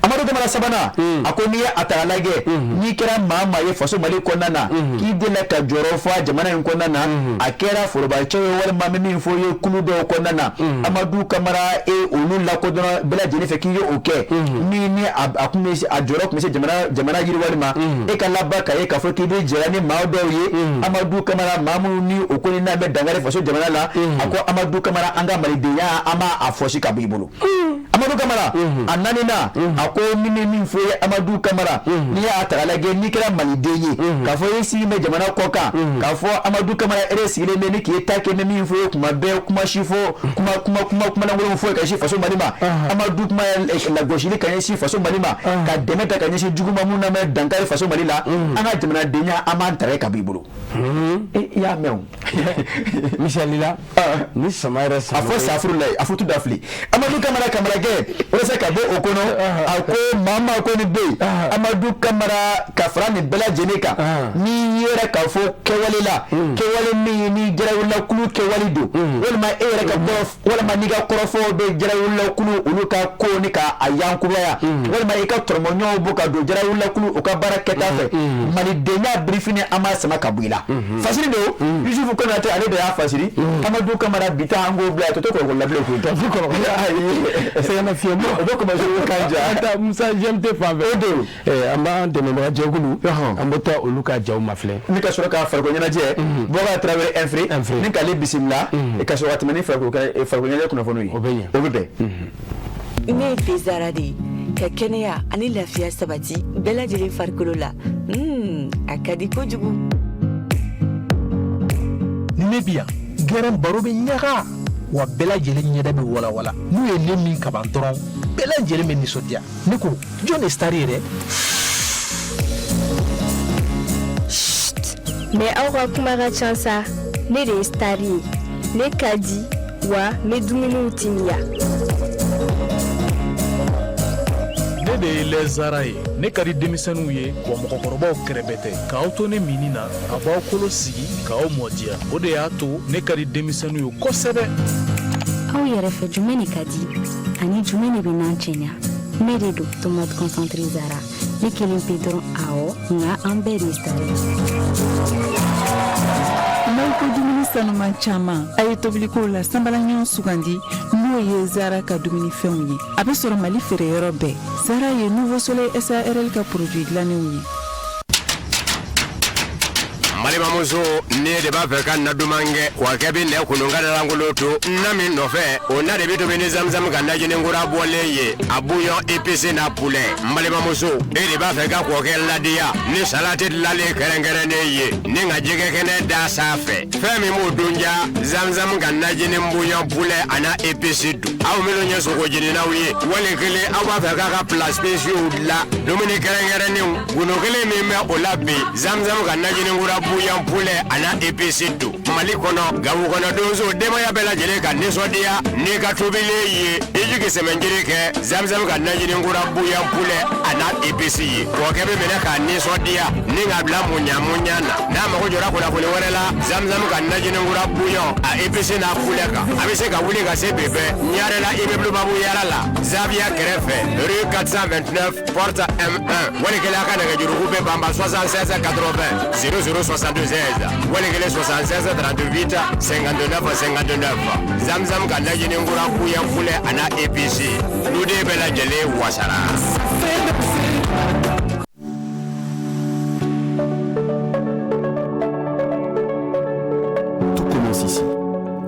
Amadou Camara sabana akoni atalage ni kera mama ye faso mali konana ki de la ka joro fa jamana konana akera foroba wala mamini fo ye kulu do ko nana Amadou Camara e olu la ko dona bela jeni fe ki yo oke ni akume si ajoro ko se jamana yiri walima e kala baka e ka fo ki be jerani ma do ye Amadou Camara mamu ni okoni na be dangare fo so jamana la ako Amadou Camara anga mali deya ama afoshi ka bibulu Amadou Camara anani na ako mini fo ye Amadou Camara ni ya atalage ni kira mali deye ka fo ye si me jamana koka ka fo Amadou Camara ere si le ni ki take mimi fo kuma be kuma shifo kuma na ngolo fo ka shi faso malima Amadou kuma la goshili kan shi faso malima ka demeta kan shi juguma mun na me dankari faso malila anga jamana denya amantare ka bibulu ya mew Michelila ni samaira sa afo safrula afutu dafli Amadou Camara ge wala se ka bo okono ako mama ko ni be Amadou Camara ka frani bela jeneka ni yera ka fo kewale ni jara wala kulu ke walido wala ma era ka bof wala ma niga korofo be jara wala kulu uluka ko ni ka ayankuba ya wala ma eka tormonyo buka do jara wala kulu uka baraketa fe mali denya briefing ama sama kabila fasiri do Yusuf ko na te ale de ya fasiri Amadou Camara bita ango bla to ko la bla ko to ko c'est na fiemo do ko ma jo kanja ata Musa jemte fa do amba de me jegulu ambota uluka jaw mafle ni ka sura ka farko nyana je boga travers infri ni ka le bisimla e ka sura atmani farko nyana ko na fonu yi obeye ne tɛ Zara de ka kɛnɛya ani lafiya sabati bɛɛ lajɛlen farikolo la a ka di kojugu. Ni ne bi yan gɛrɛn baro bɛ ɲaga wa bɛɛ lajɛlen ɲɛda bɛ walawala n'u ye ne min kaban dɔrɔn bɛɛ lajɛlen bɛ nisɔndiya ne ko jɔn de star yɛrɛ. Mais aw ka kuma ka ca sa ne de ye star ye ne ka di wa n bɛ dumuniw timiya. Ne de ye lɛzara ye ne ka di denmisɛnninw ye wa mɔgɔkɔrɔbaw kɛrɛbɛ tɛ k'aw to ne mini na a b'aw kolo sigi k'aw mɔdiya o de y'a to ne ka di denmisɛnninw ye kosɛbɛ. Aw yɛrɛ fɛ jumɛn de ka di ani jumɛn de bɛ n'an cɛɲa ne de don tomate concentré Zara ne kelen pe dɔrɔn awɔ nka an bɛɛ de star ye. N'aw ko dumuni sanuman caman a ye tobilikow la sanbalaɲɔgɔn sugandi n'o ye Zara ka dumunifɛnw ye a bɛ sɔrɔ Mali feereyɔrɔ bɛɛ. Zara ye Nouveau Soleil SARL ka produit dilannenw ye. Malibamuso ne de b'a fɛ ka na duman kɛ wa kɛ bɛ nɛ kununka da langolo to na min nɔfɛ o na de bɛ tobi ni zamzam ka najininkura bɔlen ye a bouillon épicé na poulet Malibamuso e de b'a fɛ ka kɔkɛ ladiya ni salati dilanlen kɛrɛnkɛrɛnnen ye ni ka jɛgɛ kɛnɛ da sanfɛ fɛn min b'o dunja zamzam ka najinin bouillon poulet ana épicé dun aw minnu ye sogo jeninaw ye wali kelen aw b'a fɛ k'a ka plat spéciaux dilan dumuni kɛrɛnkɛrɛnnenw golo kelen min bɛ o la bi zamzam ka najininkura bouillon poulet ana épicé do Mali kɔnɔ Gawo kɔnɔ donso denbaya bɛɛ lajɛlen ka nisɔndiya n'i ka tobili ye i jigi sɛmɛnjiri kɛ zamzam ka najininkura bouillon poulet ana épicé ye kɔkɛ bɛ minɛ ka nisɔndiya ni ka bila muɲamuɲa na n'a mago jɔra kunnafoni wɛrɛ la zamzam ka najininkura bouillon a épicé n'a poulet kan a bɛ se ka wuli ka se bɛɛ ɲare la immeuble Babu Yara la Zavia kɛrɛfɛ rue 429 porte M1 walikɛla ka nɛgɛjuruku bɛ banba 76 80 00 62 walikele 76 38 59 59 zamzam ka najininkura bouillon poulet ana épicé nu de bɛɛ lajɛlen wasara. Tout commence ici,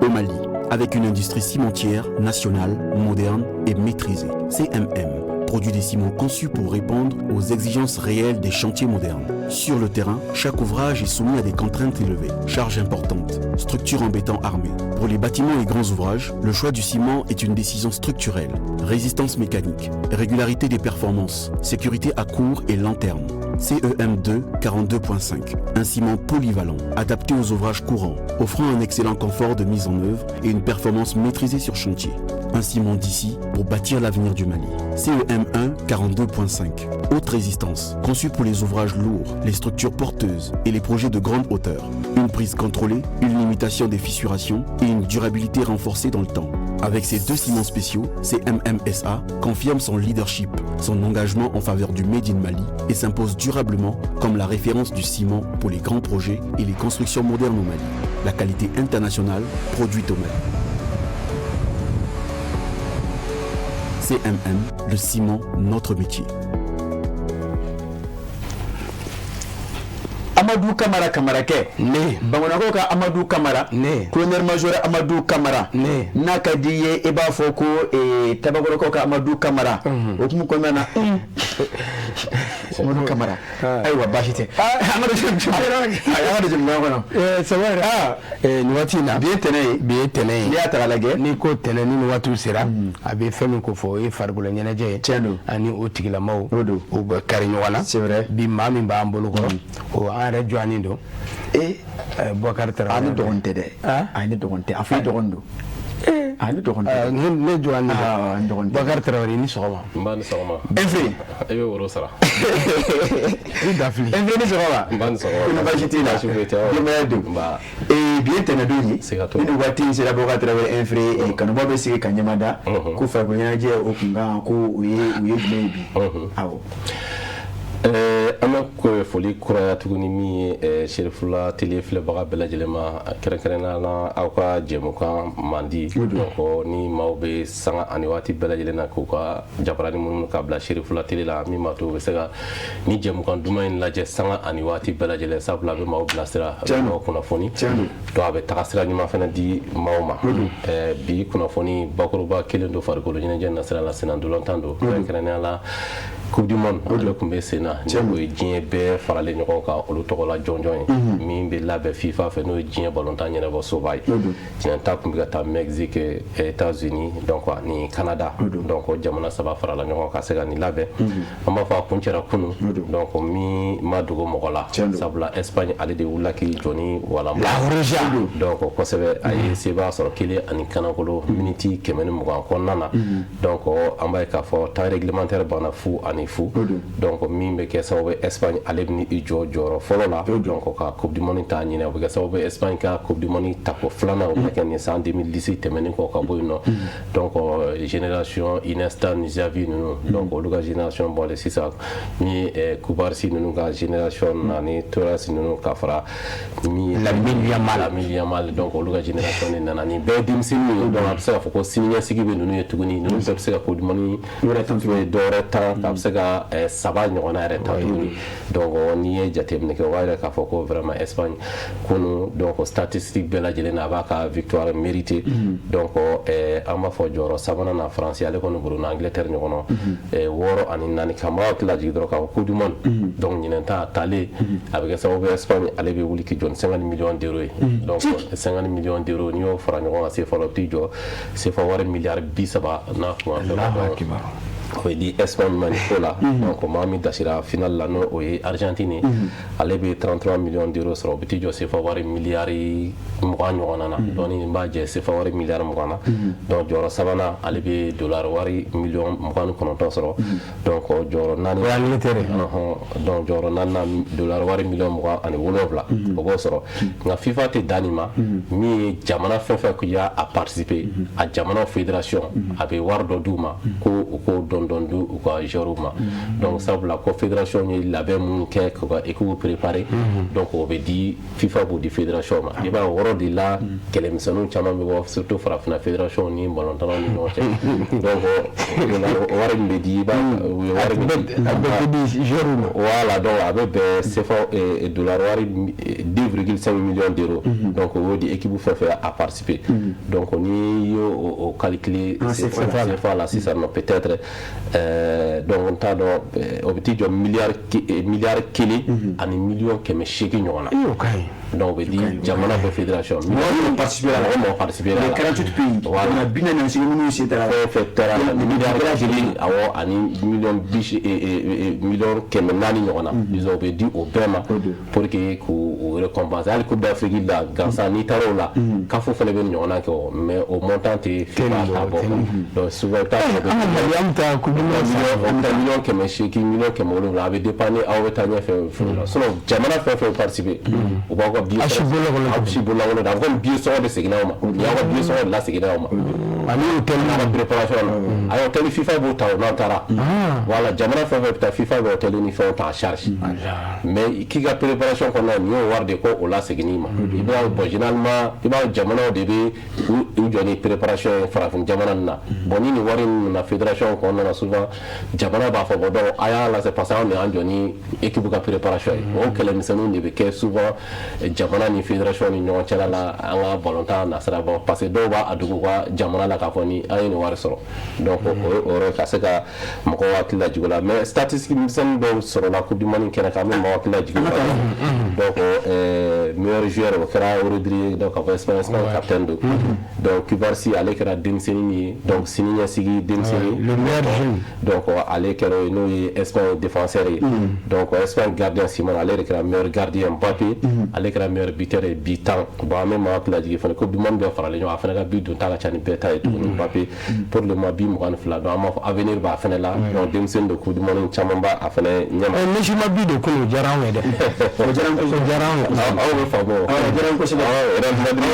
au Mali, avec une industrie cimentière nationale, moderne et maîtrisée. CMM produit des ciments conçus pour répondre aux exigences réelles des chantiers modernes. Sur le terrain, chaque ouvrage est soumis à des contraintes élevées, charges importantes, structures en béton armé. Pour les bâtiments et grands ouvrages, le choix du ciment est une décision structurelle. Résistance mécanique, régularité des performances, sécurité à court et long terme. CEM2 42.5, un ciment polyvalent, adapté aux ouvrages courants, offrant un excellent confort de mise en œuvre et une performance maîtrisée sur chantier. Un ciment d'ici pour bâtir l'avenir du Mali. CEM1 42.5, haute résistance, conçu pour les ouvrages lourds, les structures porteuses et les projets de grande hauteur. Une prise contrôlée, une limitation des fissurations et une durabilité renforcée dans le temps. Avec ces deux ciments spéciaux, CMM-SA confirme son leadership, son engagement en faveur du Made in Mali et s'impose durablement comme la référence du ciment pour les grands projets et les constructions modernes au Mali. La qualité internationale produite au Mali. CMM, le ciment, notre métier. Amadou Kamara Kamarakɛ ne Bamananko ka Amadou Kamara ne colonel major Amadou Kamara ne n'a ka di ye i b'a fɔ ko Tabakɔrɔkaw ka Amadou Kamara o kuma kɔnɔna na Amadou Kamara ayiwa baasi tɛ Amadou jɛmukan kɔnɔ c'est vrai nin waati in na bi ye tɛnɛ ye n'i y'a ta k'a lajɛ n'i ko tɛnɛ ni nin waatiw sera a bɛ fɛn min ko fɔ o ye farikolo ɲɛnajɛ ye tiɲɛ don ani o tigilamaw u bɛ kari ɲɔgɔn na c'est vrai bi maa min b'an bolo kɔrɔ o an yɛrɛ jɔnnen don Boubacar Traoré a ni dɔgɔnin tɛ dɛ a ni dɔgɔnin tɛ a fɔ i dɔgɔnin don a ni dɔgɔnin tɛ ne jɔnnen don Boubacar Traoré ni sɔgɔma n b'a ni sɔgɔma Enfe i bɛ woro sara i dafili Enfe ni sɔgɔma n b'a ni sɔgɔma ko ni baasi t'i la denbaya don bi ye tɛnɛdon ye ni waati in sera Boubacar Traoré Enfe kanubaw bɛ sigi ka ɲɛma da ko farikolo ɲɛnajɛ o kun kan ko u ye jumɛn ye bi awɔ an bɛ foli kuraya tuguni min ye Serifula tele filɛbaga bɛɛ lajɛlen ma kɛrɛnkɛrɛnnenya la aw ka jɛmukan mandi donc ni maaw bɛ sanga ani waati bɛɛ lajɛlen na k'u ka jabaranin minnu ka bila Serifula tele la min b'a to u bɛ se ka ni jɛmukan duman in lajɛ sanga ani waati bɛɛ lajɛlen sabula a bɛ maaw bilasira a bɛ maaw kunnafoni donc a bɛ taga sira ɲuman fana di maaw ma bi kunnafoni bakuruba kelen don farikolo ɲɛnajɛ nasira la senna ndolantan don kɛrɛnkɛrɛnnenya la Coupe du Monde ale tun bɛ sen na n'o ye diɲɛ bɛɛ faralen ɲɔgɔn kan olu tɔgɔ la jɔnjɔn ye min bɛ labɛn FIFA fɛ n'o ye diɲɛ balontan ɲɛnabɔ soba ye tiɲɛ ta tun bɛ ka taa Mexique États-Unis donc ni Canada donc jamana saba farala ɲɔgɔn ka se ka nin labɛn an b'a fɔ a kun cɛra kunun donc min ma dogo mɔgɔ la sabula Espagne ale de wulila k'i jɔ ni walanba donc kosɛbɛ a ye sebaa sɔrɔ kelen ani kanakolo miniti 120 kɔnɔna na donc an b'a ye k'a fɔ temps réglementaire banna fu ani fu donc min bɛ kɛ sababu Espagne ale bɛ i jɔ jɔyɔrɔ fɔlɔ la donc ka Coupe du Monde ta ɲinɛ o bɛ kɛ sababu Espagne ka Coupe du Monde tako filanan o bɛ kɛ nin san 2010 tɛmɛnen kɔ ka bɔ yen nɔ donc génération Iniesta ni Xavi ninnu donc olu ka génération bɔlen sisan ni Kubarsi ninnu ka génération ani Torres ninnu ka fara Lamine Yamal donc olu ka génération de nana ni bɛɛ denmisɛnninw ye donc a bɛ se k'a fɔ ko siniɲɛsigi bɛ ninnu ye tuguni ninnu bɛɛ bɛ se ka Coupe du Monde dɔwɛrɛ tan a bɛ se ka saba ɲɔgɔnna yɛrɛ ta tuguni donc n'i ye jateminɛ kɛ o b'a yira k'a fɔ ko vraiment Espagne kunu donc statistique bɛɛ lajɛlen na a b'a ka victoire mérité donc an b'a fɔ jɔyɔrɔ sabanan na France ale kɔni bolo na Angleterre ɲɔgɔn na 6 ani 4 kan b'a tila jigin dɔrɔn k'a fɔ Coupe du Monde donc ɲinɛn ta talen a bɛ kɛ sababu Espagne ale bɛ wuli k'i jɔ ni 50 millions d'euros ye donc 50 millions d'euros n'i y'o fara ɲɔgɔn kan CFA la o t'i jɔ CFA wari miliyari 30 n'a kuma fɛ o ye di Espagne ma nin ko la donc maa min dasira final la n'o o ye Argentine ale bɛ 33 millions d'euros sɔrɔ o bɛ t'i jɔ CFA wari miliyari 20 ɲɔgɔnna na donc nin b'a jɛ CFA wari miliyari 20 na donc jɔyɔrɔ sabanan ale bɛ dollar wari miliyɔn 29 sɔrɔ donc jɔyɔrɔ 4 donc jɔyɔrɔ 4 dollar wari miliyɔn 27 o b'o sɔrɔ nka FIFA tɛ dan nin ma min ye jamana fɛn fɛn ko y'a participer a jamana fédération a bɛ wari dɔ d'u ma ko u k'o dɔn du u ka joueurs ma donc sabula ko fédération ye labɛn mun kɛ k'u ka équipe préparer donc o bɛ di FIFA b'o di fédération ma i b'a wɔrɔ de la kɛlɛmisɛnninw caman bɛ bɔ surtout farafinna fédération ni balontannaw ni ɲɔgɔn cɛ donc wari min bɛ di i b'a wari min di joueurs ma voilà donc a bɛ bɛn CFA dollar wari 2,5 millions d'euros donc o di équipe fɛn fɛn a participer donc ni y'o calculer CFA la sisan nɔ peut-être donc on t'a dɔn o bɛ t'i jɔ miliyari 1 ani miliyɔn 800 ɲɔgɔn na donc o bɛ di jamana bɛɛ fédération mɔgɔ participer la mɔgɔ participer la 48 pays voilà bina na sigi minnu se taara fɛn taara miliyari 1 awɔ ani miliyɔn 400 ɲɔgɔn na disons o bɛ di o bɛɛ ma pour que k'u récompenser hali Coupe d'Afrique la gansan n'i taara o la CAF fana bɛ ɲɔgɔnna kɛ o mais o montant tɛ FIFA ta bɔ donc souvent i bɛ taa sɔrɔ million 800 million 700 a bɛ dépendre aw bɛ taa ɲɛfɛ la sinon jamana fɛn fɛn participer u b'aw ka billet sɔngɔ da a bɛ komi billet sɔngɔ de seginna aw ma ni y'aw ka billet sɔngɔ de laseginna aw ma ani hôtel n'a ka préparation na a ye hôtel FIFA b'o ta o n'an taara voilà jamana fɛn fɛn bɛ taa FIFA bɛ hôtel ni fɛnw ta en charge mais k'i ka préparation kɔnɔna nin y'o wari de ko o lasegin i ma i b'a bon généralement i b'a jamanaw de bɛ u jɔ ni préparation ye farafin jamana nin na bon ni nin wari ninnu na fédération kɔnɔna na souvent jamana b'a fɔ bon donc a y'a lase parce que an de y'an jɔ ni équipe ka préparation ye o kɛlɛmisɛnninw de bɛ kɛ souvent jamana ni fédération ni ɲɔgɔn cɛla la an ka balontan nasira bɔ parce que dɔw b'a dogo ka jamana la k'a fɔ ni an ye nin wari sɔrɔ donc o yɔrɔ ka se ka mɔgɔw hakili lajigin o la mais statistique misɛnnin dɔw sɔrɔla Coupe du Monde kɛnɛ kan an bɛ mɔgɔw hakili lajigin o la donc meilleur joueur o kɛra Rodri donc ka fɔ Espagne capitaine do donc Kubarsi ale kɛra denmisɛnnin ye donc siniɲɛsigi denmisɛnnin donc ale kɛra n'o ye Espagne défenseur ye donc Espagne gardien Simon ale de kɛra meilleur gardien Mbappé ale kɛra meilleur buteur ye bi 10 bon an bɛ mɔgɔw hakili lajigin fana Coupe du Monde bɛɛ faralen ɲɔgɔn a fana ka but don ta ka ca ni bɛɛ ta ye Mbappé pour le mois bi mugan fila donc an b'a fɔ avenir b'a fɛnɛ la donc denmisɛnnin de coupe du monde caman b'a a fɛnɛ ɲɛma Messi ma bi de ko o diyara anw ye dɛ o diyara anw ye aw bɛ faamu o diyara an kosɛbɛ Real Madrid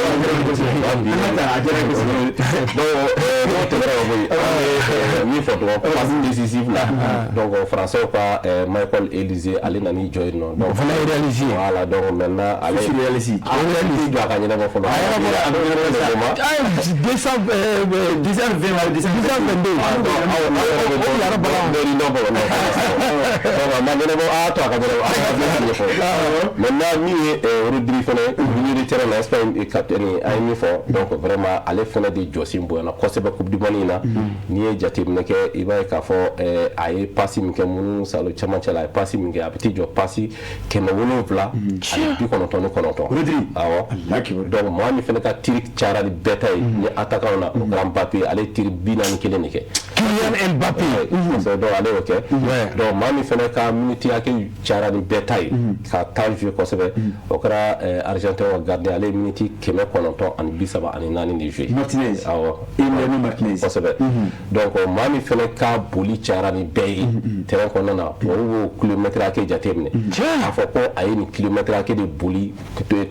donc n'o tɛmɛna ka bɔ yen min fɔ dɔrɔn passe décisive la donc français ka Michael Olise ale nani jɔ yen nɔ donc fana ye réalisé voilà donc maintenant ale réalisé jɔ a ka ɲɛnabɔ fɔlɔ maintenant min ye Rodri fɛnɛ militaire na Espagne capitaine a ye min fɔ donc vraiment ale fɛnɛ de jɔsen bonyana kosɛbɛ coupe du monde na n'i ye jateminɛ kɛ i b'a ye k'a fɔ a ye pasi min kɛ minnu salo cɛmancɛ la a ye pasi min kɛ a bɛ t'i jɔ pasi 779 Rodri awɔ donc maa min fɛnɛ ka tiri cayara ni bɛɛ ta ye ni attaquant na o kɛra Mbappé ale tiri 41 de kɛ Kylian Mbappé donc ale y'o kɛ donc maa min fɛnɛ ka minute hakɛ cayara ni bɛɛ ta ye ka temps joué kosɛbɛ o kɛra Argentin wa gardien ale ye minute 934 de joué Martinez awɔ Emiliano Martinez kosɛbɛ donc maa min fɛnɛ ka boli cayara ni bɛɛ ye terrain kɔnɔna na o y'o kilomètre hakɛ jateminɛ a fɔ ko a ye nin kilomètre hakɛ de boli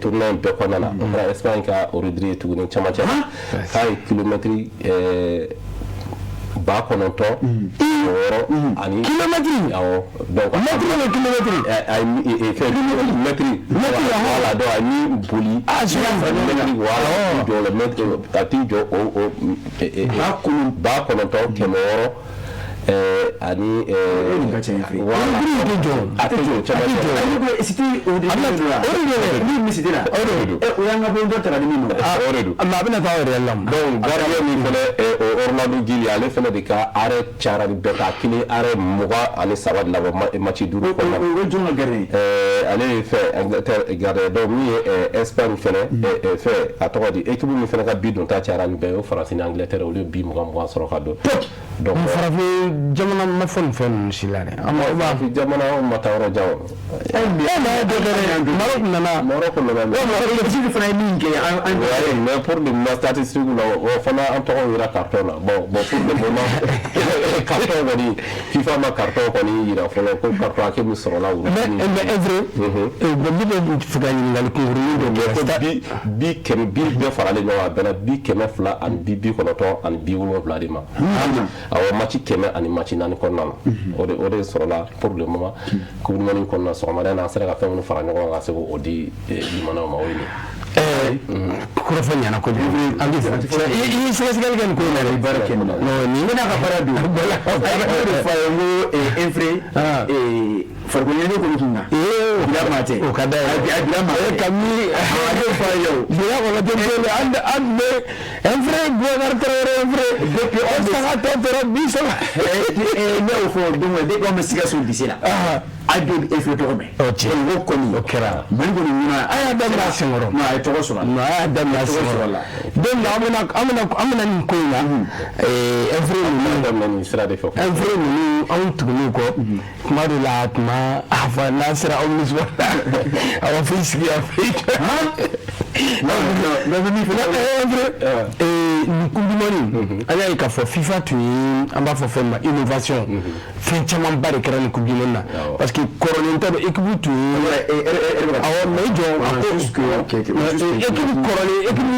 tournoi in bɛɛ kɔnɔna na o kɛra Espagne ka Rodri ye tuguni camancɛ la k'a ye kilomètre 900 ani kilomètre awɔ donc mètre voilà donc a ni boli a t'i jɔ o 900 ani Orlando Gili ale fɛnɛ de ka arrêt cayara ni bɛɛ ka kini arrêt 27 de labɔ match 5 kɔnɔna ale ye fɛ Angleterre gardien donc min ye Espagne fɛnɛ fɛ a tɔgɔ di équipe min fɛnɛ ka bi don ta cayara ni bɛɛ ye o Faransi ni Angleterre olu ye bi 20 sɔrɔ ka don donc farafin jamana ma fɔ nin fɛn ninnu si la dɛ farafin jamana ma taa yɔrɔ jan Maroc nana fana ye min kɛ mais pour le moment statistique la o fana an tɔgɔ yira carton na bon pour le moment carton kɔni FIFA ma carton kɔni yira fɔlɔ ko carton hakɛ min sɔrɔla o mais est vrai bon bi bɛ fɛ ka ɲininkali kunkurunin dɔ kɛ bi kɛmɛ bi bɛɛ faralen ɲɔgɔn kan a bɛnna bi 200 ani bi 900 ani bi 7 de ma awɔ match 100 ani match 4 kɔnɔna na o de sɔrɔla pour le moment coupe du monde kɔnɔna sɔgɔmada in na an sera ka fɛn minnu fara ɲɔgɔn kan ka se k'o di limanaw ma o ye nin kɔrɔfɔ ɲɛna kojugu i ye sɛgɛsɛgɛli kɛ nin ko in na dɛ baara kɛ nin na nin bɛna ka baara don a ye fɔ a ye ko infre farikolo ɲɛnajɛ ko kun na bila maa tɛ o ka da ye a bila maa tɛ ka min a bɛ fɔ a ye o bila kɔnɔ denmisɛnnin an bɛ infre Boubacar Traoré infre depuis o saga tɔ tora 10 ne y'o fɔ don o don depuis an bɛ Sikaso lycée la a don infre tɔgɔ mɛn o kɔni o kɛra Mali kɔni ɲuman a y'a daminɛ a senkɔrɔ non a ye tɔgɔ sɔrɔ a y'a daminɛ a senkɔrɔ la donc an bɛna nin ko in na infre ninnu daminɛ nin sira de fɛ infre ninnu anw tugunen kɔ kuma dɔ la tuma a fɔ n'an sera omnisport la a b'a fɔ i sigi a fɛ nin coupe du monde an y'a ye k'a fɔ FIFA tun ye an b'a fɔ fɛn ma innovation fɛn caman ba de kɛra nin coupe du monde na parce que kɔrɔlen tɛ dɔ équipe tun ye awɔ mais i jɔ a ko équipe kɔrɔlen équipe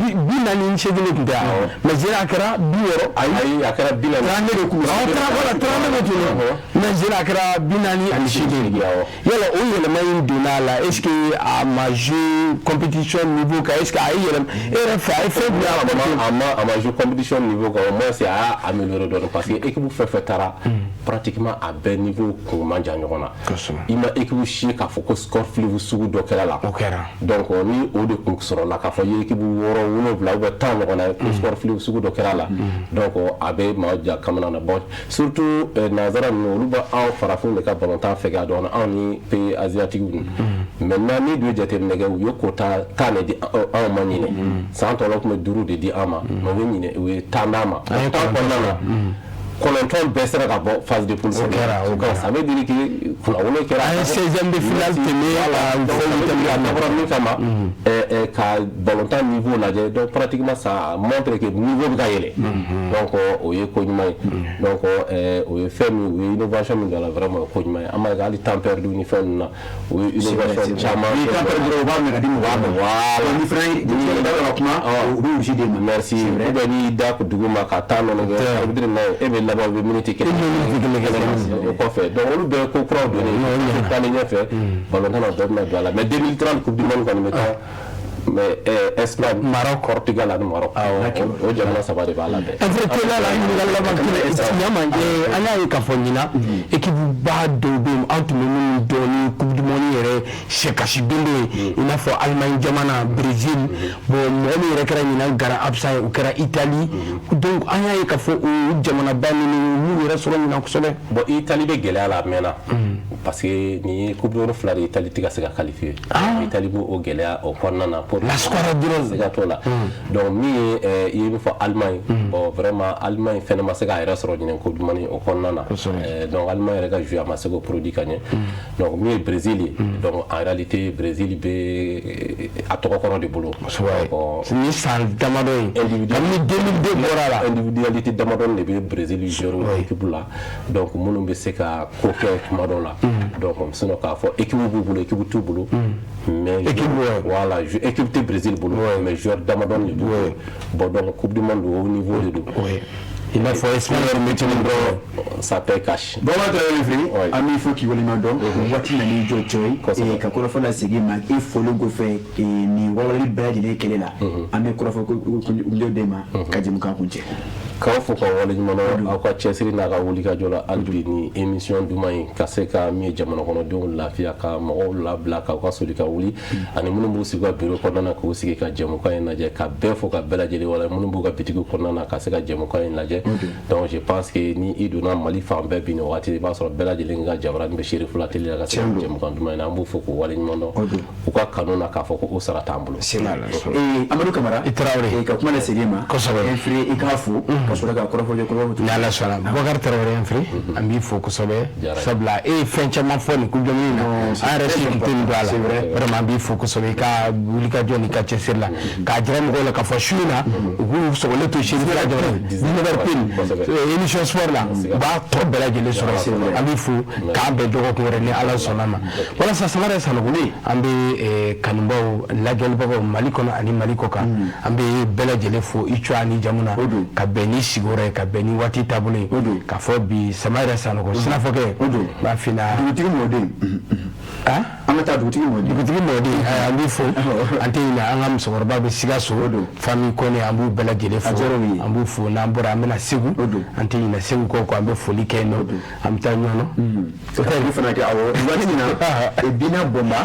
48 tun tɛ awɔ mais Zera a kɛra 60 ayi a kɛra 40 30 de kun awɔ 30 de tun don mais Zera a kɛra 48 yala o yɛlɛma in donna a la est-ce que a ma joué compétition niveau kan est-ce que a ye yɛlɛma e yɛrɛ fɛ a ye fɛn bila a ma joué compétition niveau kan au moins c'est a amélioré dɔɔni parce que équipe fɛn fɛn taara pratiquement a bɛɛ niveau kun man jan ɲɔgɔn na i ma équipe si k'a fɔ ko score fleuve sugu dɔ kɛra la donc ni o de kun sɔrɔla k'a fɔ i ye équipe 6 7 ou 10 ɲɔgɔn na ko score fleuve sugu dɔ kɛra la donc a bɛ maaw ja kamana na bon surtout nanzara ninnu olu bɛ anw farafinw de ka balontan fɛgɛya dɔɔni anw ni pays asiatique ninnu maintenant ni dun ye jateminɛ kɛ u ye quota 10 de di anw ma ɲinɛ san tɔ la tun bɛ 5 de di an ma mais u ye ɲinɛ u ye 10 d'an ma 10 kɔnɔna na kɔnɔntɔn bɛɛ sera ka bɔ phase de poule ça veut dire que kunnawolo kɛra an 16e de finale tɛmɛ min kama ka ballontan niveau lajɛ donc pratiquement ça montre que niveau bɛ ka yɛlɛ donc o ye ko ɲuman ye donc o ye fɛn min o ye innovation min kɛra vraiment ko ɲuman ye an b'a ye hali temps perdu ni fɛn ninnu na o ye innovation caman ni temps perdu o b'a minɛ ka di mɔgɔ ma voilà ni fana ye da kuma o bɛ wusi de ma merci ou bien ni da dugu ma ka taa nɔnɔ kɛ ça veut dire e bɛ laban o bɛ minute kelen o kɔfɛ donc olu bɛɛ ko kuraw donnen taalen ɲɛfɛ ballontan na dɔ bɛna don a la mais 2030 coupe du monde kɔni bɛ taa mais Espagne, Maroc, Portugal ani Maroc o jamana saba de b'a la bɛɛ la ɲininkali laban kelen ɲama an y'a ye k'a fɔ ɲina équipe ba dɔw bɛ yen an tun bɛ minnu dɔn ni coupe du monde yɛrɛ sɛkasi don dɔ ye i n'a fɔ Allemagne jamana Brésil bon mɔgɔ min yɛrɛ kɛra ɲina gara absent ye o kɛra Italie donc an y'a ye k'a fɔ o jamanaba ninnu n'u yɛrɛ sɔrɔ ɲina kosɛbɛ bon Italie bɛ gɛlɛya la a mɛnna parce que nin ye coupe du monde fila de Italie tɛ ka se ka qualifier Italie b'o gɛlɛya o kɔnɔna na la squadra dɔrɔn se ka t'o la donc min ye i ye min fɔ Allemagne bon vraiment Allemagne fɛnɛ ma se k'a yɛrɛ sɔrɔ ɲinɛ coupe du monde o kɔnɔna na donc Allemagne yɛrɛ ka jouer a ma se k'o produit ka ɲɛ donc min ye Brésil ye donc en réalité Brésil bɛ a tɔgɔ kɔrɔ de bolo ni san damadɔ ye kabini 2002 bɔra la individualité damadɔ de bɛ Brésil jouer équipe la donc minnu bɛ se ka ko kɛ kuma dɔw la donc sinon k'a fɔ équipe b'u bolo équipe t'u bolo mais voilà équipe tɛ Brésil bolo mais joueur damadɔ de bolo bon donc coupe du monde au niveau de il n'a pas Espagne ça paye cash bon ma tɛrɛ fili an b'i fo k'i waleɲuman dɔn waati na n'i jɔ cɛ ka kɔrɔfɔ la segin ma i fɔlen kɔfɛ nin walawalali bɛɛ lajɛlen kɛlɛ la an bɛ kɔrɔfɔ ko den ma ka jɛmukan kun cɛ k'aw fo ka waleɲuman dɔn aw ka cɛsiri n'a ka wulikajɔ la hali bi ni émission duman in ka se ka min ye jamana kɔnɔdenw lafiya ka mɔgɔw labila k'aw ka soli ka wuli ani minnu b'u sigi ka bureau kɔnɔna na k'u sigi ka jɛmukan in lajɛ ka bɛɛ fo ka bɛɛ lajɛlen wala minnu b'u ka bitigiw kɔnɔna na ka se ka jɛmukan in lajɛ donc je pense que ni i donna Mali fan bɛɛ bi nin wagati i b'a sɔrɔ bɛɛ lajɛlen ka jabaranin bɛ Cherif la télé la ka se ka jɛmukan duman in na an b'u fo k'u waleɲuman dɔn u ka kanu na k'a fɔ ko o sara t'an bolo Amadou Camara i Traoré ka kuma la segin ma kosɛbɛ i k'a fo ka sɔrɔ ka kɔrɔfɔ ni Ala sɔnna Boubacar Traoré an fɛ an b'i fo kosɛbɛ sabula e ye fɛn caman fɔ nin coupe du monde na an yɛrɛ si tun tɛ nin don a la vraiment an b'i fo kosɛbɛ i ka wulikajɔ n'i ka cɛsiri la k'a jira mɔgɔw la k'a fɔ su in na u k'u sɔgɔlen to Cherif la jamana 19h pile émission sport la u b'a tɔ bɛɛ lajɛlen sɔrɔ an b'i fo k'an bɛn dɔgɔkun wɛrɛ ni Ala sɔnna ma walasa Samara Sanogo an bɛ kanubaw lajɛlibagaw Mali kɔnɔ ani Mali kɔ kan an bɛ bɛɛ lajɛlen fo i cɔ ani jamu na ka bɛn ni sigiyɔrɔ ye ka bɛn ni waati taabolo ye k'a fɔ bi Samara Sanogo sinafɔkɛ b'a fina dugutigi mɔden an ka taa dugutigi mɔden an b'i fo an tɛ ɲinɛ an ka musokɔrɔba bɛ Sikaso famille Kone an b'u bɛɛ lajɛlen fo an b'u fo n'an bɔra an bɛna Segu an tɛ ɲinɛ Segu kɔ an bɛ foli kɛ yen nɔ an bɛ taa ɲɔgɔn o ka ɲi fana kɛ awɔ waati min na Bina Bɔnba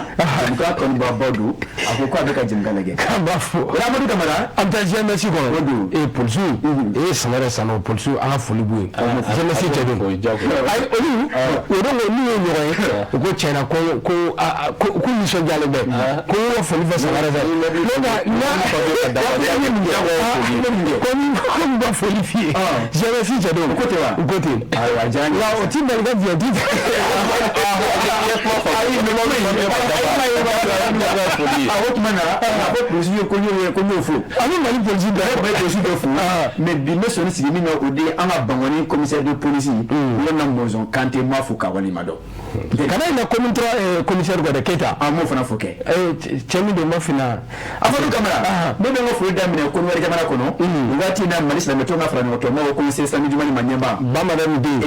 u ka kanubabaw don a ko k'a bɛ ka jɛmukan lajɛ k'an b'a fo Amadou Camara an bɛ taa GMS kɔnɔ polisiw Samara Sanogo polisiw an ka foli b'u ye GMS cɛ don olu o don n'u ye ɲɔgɔn ye u ko tiɲɛna ko nisɔndiyalen bɛ ko n ka foli fɛ Samara ko n ka foli f'i ye GMS cɛ don u ko ten wa o ti bali ka biɲɛ di a ko tuma na a ko polisi ye ko n'o fo an bɛ Mali polisi dɔ a ye polisi dɔ fo mais bi n bɛ sɔnni sigi min na o de an ka Bangoni commissaire de police u na Mɔnzɔn Kante m'a fo k'a waleɲuman dɔn kana ɲinɛ commissaire kɔ dɛ Keita an m'o fana fo kɛ cɛ min don ma finna Amadou Camara ne bɛ n ka foli daminɛ Côte jamana kɔnɔ waati na Mali silamɛtɔw ka fara ɲɔgɔn kan m'o conseiller Sani Jumani Maɲɛnba Bamanan den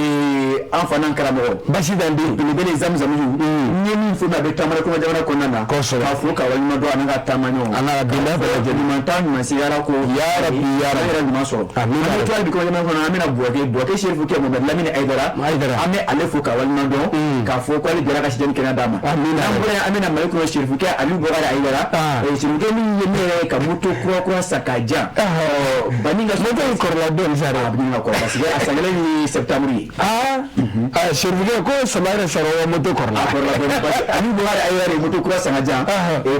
an fana karamɔgɔ Basi Dan den belebele Zamzamu n ye min fɔ a bɛ taamara Côte jamana kɔnɔna na k'a fo k'a waleɲuman dɔn ani ka taama ɲɔgɔn an ka denbaya bɛɛ lajɛlen ɲuman ta ɲuman se Ala ko yarabi yɛrɛ ɲuman sɔrɔ an bɛ to bi Côte jamana kɔnɔ an bɛna Buwake Cherif kɛ Mohamed Lamine Aidara an bɛ ale fo k'a waleɲuman dɔn k'a fɔ ko ale jɛra ka sijɛni kɛnɛ d'a ma an bɛna Mali kɔnɔ Cherif kɛ Aliou Boubacar Aidara Cherif kɛ min ye ne yɛrɛ ka moto kura san ka jan Bani ka moto in kɔrɔla dɔɔnin sa dɛ a bɛ ɲininka kɔrɔ parce que a san kelen ye septembre ye Cherif kɛ ko Samara Sanogo moto kɔrɔla Aliou Boubacar Aidara ye moto kura san ka jan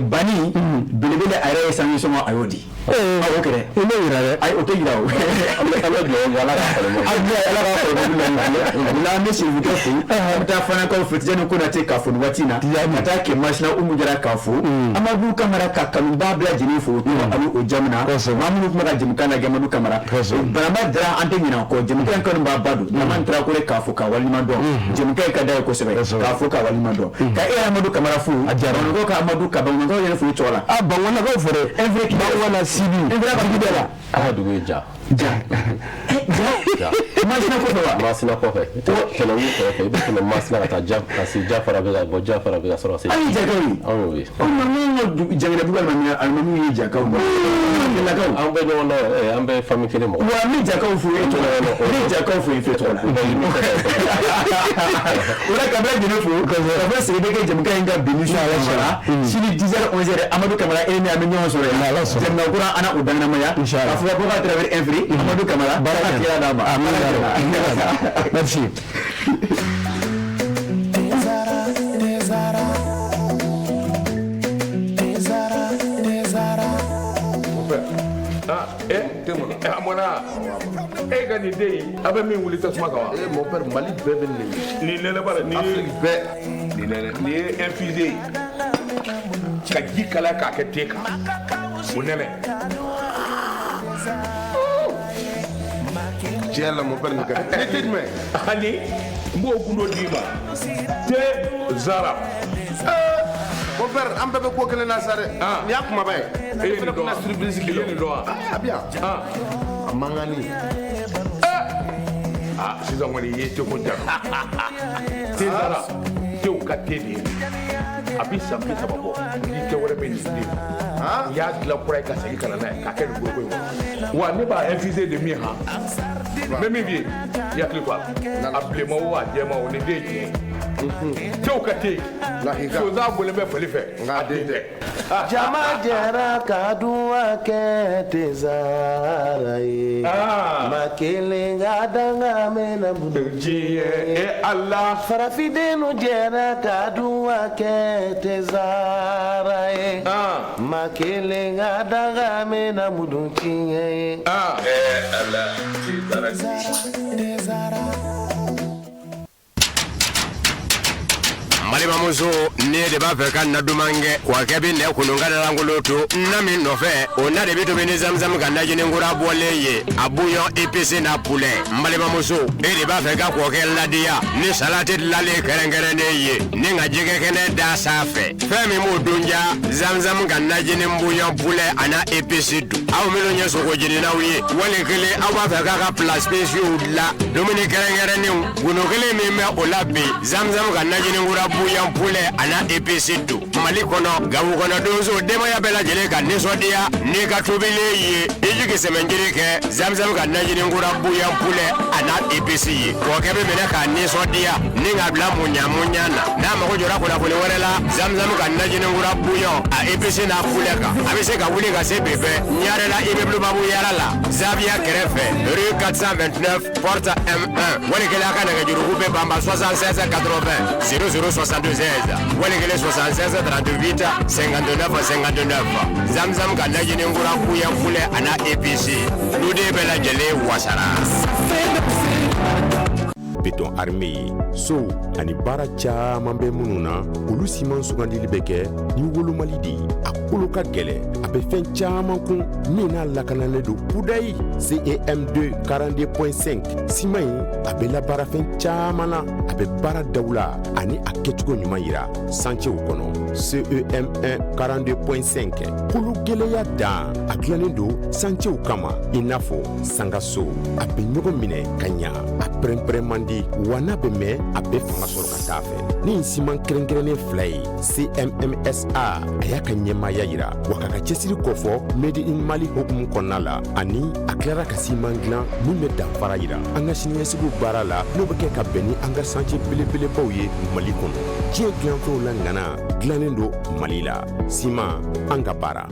Bani belebele a yɛrɛ ye sanction a y'o di ok ne yira dɛ ayi o tɛ yira o an bɛ dugawu ala ka falen ala ka falen la an bɛ sigi kɛ fo an bɛ taa fana kaw fɛ yanni ko na te k'a fɔ nin waati in na ka taa kɛ masina Umu Jara k'a fo Amadu Kamara ka kanuba bɛɛ lajɛlen fo ani o jamana maa minnu kuma ka jɛmukan na Amadu Kamara Barama Dara an tɛ ɲinɛ o kɔ jɛmukan kanuba ba don Nama Tarawele k'a fo k'a waleɲuman dɔn jɛmukan ka d'a ye kosɛbɛ k'a fo k'a waleɲuman dɔn ka Amadu Kamara fo a diyara n ko ka Amadu ka Bamanankaw yɛrɛ fo cogo la Bamanankaw fɔ dɛ Envré Kibaruya Sibi Envré Kibaruya la dugu ye ja masina kɔfɛ wa masina kɔfɛ kɛlɛ wu kɔfɛ I bɛ tɛmɛ masina ka taa ja ka se Jafara bɛ ka bɔ Jafara bɛ ka sɔrɔ se ayi jakaw ye anw ye jamana dugu alimami ye jakaw an bɛ ɲɔgɔn dɔn an bɛ famille kelen mɔgɔ wa ni jakaw fo e tɔgɔ la ni jakaw fo e fɛ tɔgɔ la o la ka bɛ jɛnɛ fo ka fɔ sigi bɛ kɛ jɛmukan in ka bini su ala sara sini 10h 11h Amadu Kamara e ni an bɛ ɲɔgɔn sɔrɔ yan jamana kura ana o danganamaya ka fɔ ko ka Tarawele Envré Amadu Kamara baraka tira d'a ma merci amona e ka ni den a bɛ min wuli tasuma kan wa mon père Mali bɛɛ bɛ ni nɛnɛ b'a la ni bɛɛ ni ye infusé ka ji kala k'a kɛ te kan o nɛnɛ tiɲɛ la mon père nin ka di ne tɛ jumɛn ani n b'o kun dɔ d'i ma te Zara mon père an bɛɛ bɛ ko kelen na sa dɛ nin y'a kumaba ye e ye nin dɔn wa surprise kelen nin dɔn wa a bi yan a mangani sisan kɔni i ye teko jara te Zara tew ka te de ye a bi san 30 bɔ ni tɛ wɛrɛ bɛ nin den n y'a dilan kura ye ka segin ka na n'a ye k'a kɛ nin goroko in kɔnɔ wa ne b'a infusé de min han n bɛ min f'i ye i hakili to a la a bilenman o a jɛman o nin den ye tiɲɛ tew ka te sonsan bɔlen bɛ fali fɛ nka den tɛ jama jɛra ka duwa kɛ te Zara ye ma kelen ka danga mɛna budu diɲɛ e Ala farafidenu jɛra ka duwa kɛ te Zara ye ma kelen ka danga mɛna budu tiɲɛ ye Ala te Zara Malibamuso ne de b'a fɛ ka na duman kɛ wa kɛ bi nɛ kununka da langolo to na min nɔfɛ o na de bi tobi ni zamzam ka najininkura bɔlen ye a bouillon épicé na poulet Malibamuso e de b'a fɛ ka kɔkɛ ladiya ni salati dilanlen kɛrɛnkɛrɛnnen ye ni ka jɛgɛ kɛnɛ da sanfɛ fɛn min b'o dunja zamzam ka najinin bouillon poulet a na épicé dun aw minnu ye sogo jeninaw ye wali kelen aw b'a fɛ k'a ka plat spéciaux dilan dumuni kɛrɛnkɛrɛnnenw golo kelen min bɛ o la bi zamzam ka najininkura bouillon poulet a na épicé dun Mali kɔnɔ Gawo kɔnɔ donso denbaya bɛɛ lajɛlen ka nisɔndiya n'i ka tobilen ye i jigi sɛmɛnjiri kɛ zamzam ka najininkura bouillon poulet a na épicé ye kɔkɛ bɛ minɛ k'a nisɔndiya ni ka bila muɲa na n'a mago jɔra kunnafoni wɛrɛ la zamzam ka najininkura bouillon a épicé n'a poulet kan a bɛ se ka wuli ka se bɛfɛ ɲare la immeuble Babu Yara la Zavia kɛrɛfɛ rue 429 porte M1 walikɛla ka nɛgɛjuruku bɛ banba 76 80 0062 16 walikɛla 76 38 59 59 zamzam ka najininkura bouillon poulet a na épicé duden bɛɛ lajɛlen wasara Béton armé so ani baara caman bɛ minnu na olu siman sugandili bɛ kɛ ni wolomali de a kolo ka gɛlɛ a bɛ fɛn caman kun min n'a lakanalen don kudayi CEM2 42.5 siman in a bɛ labaara fɛn caman na a bɛ baara daw la ani a kɛcogo ɲuman yira santiw kɔnɔ CEM1 42.5 kolo gɛlɛya dan a dilannen don santiw kama i n'a fɔ sangaso a bɛ ɲɔgɔn minɛ ka ɲa a pɛrɛn-pɛrɛn man di wa n'a bɛ mɛn a bɛ fanga sɔrɔ ka taa fɛ ni siman kɛrɛnkɛrɛnnen fila ye CMMSA a y'a ka ɲɛmaaya yira wa k'a ka cɛsiri kɔfɔ Made in Mali hukumu kɔnɔna la ani a tilara ka siman dilan min bɛ danfara yira an ka siniɲɛsigiw baara la n'o bɛ kɛ ka bɛn ni an ka santier belebelebaw ye Mali kɔnɔ diɲɛ dilanfɛnw la ŋana dilannen don Mali la siman an ka baara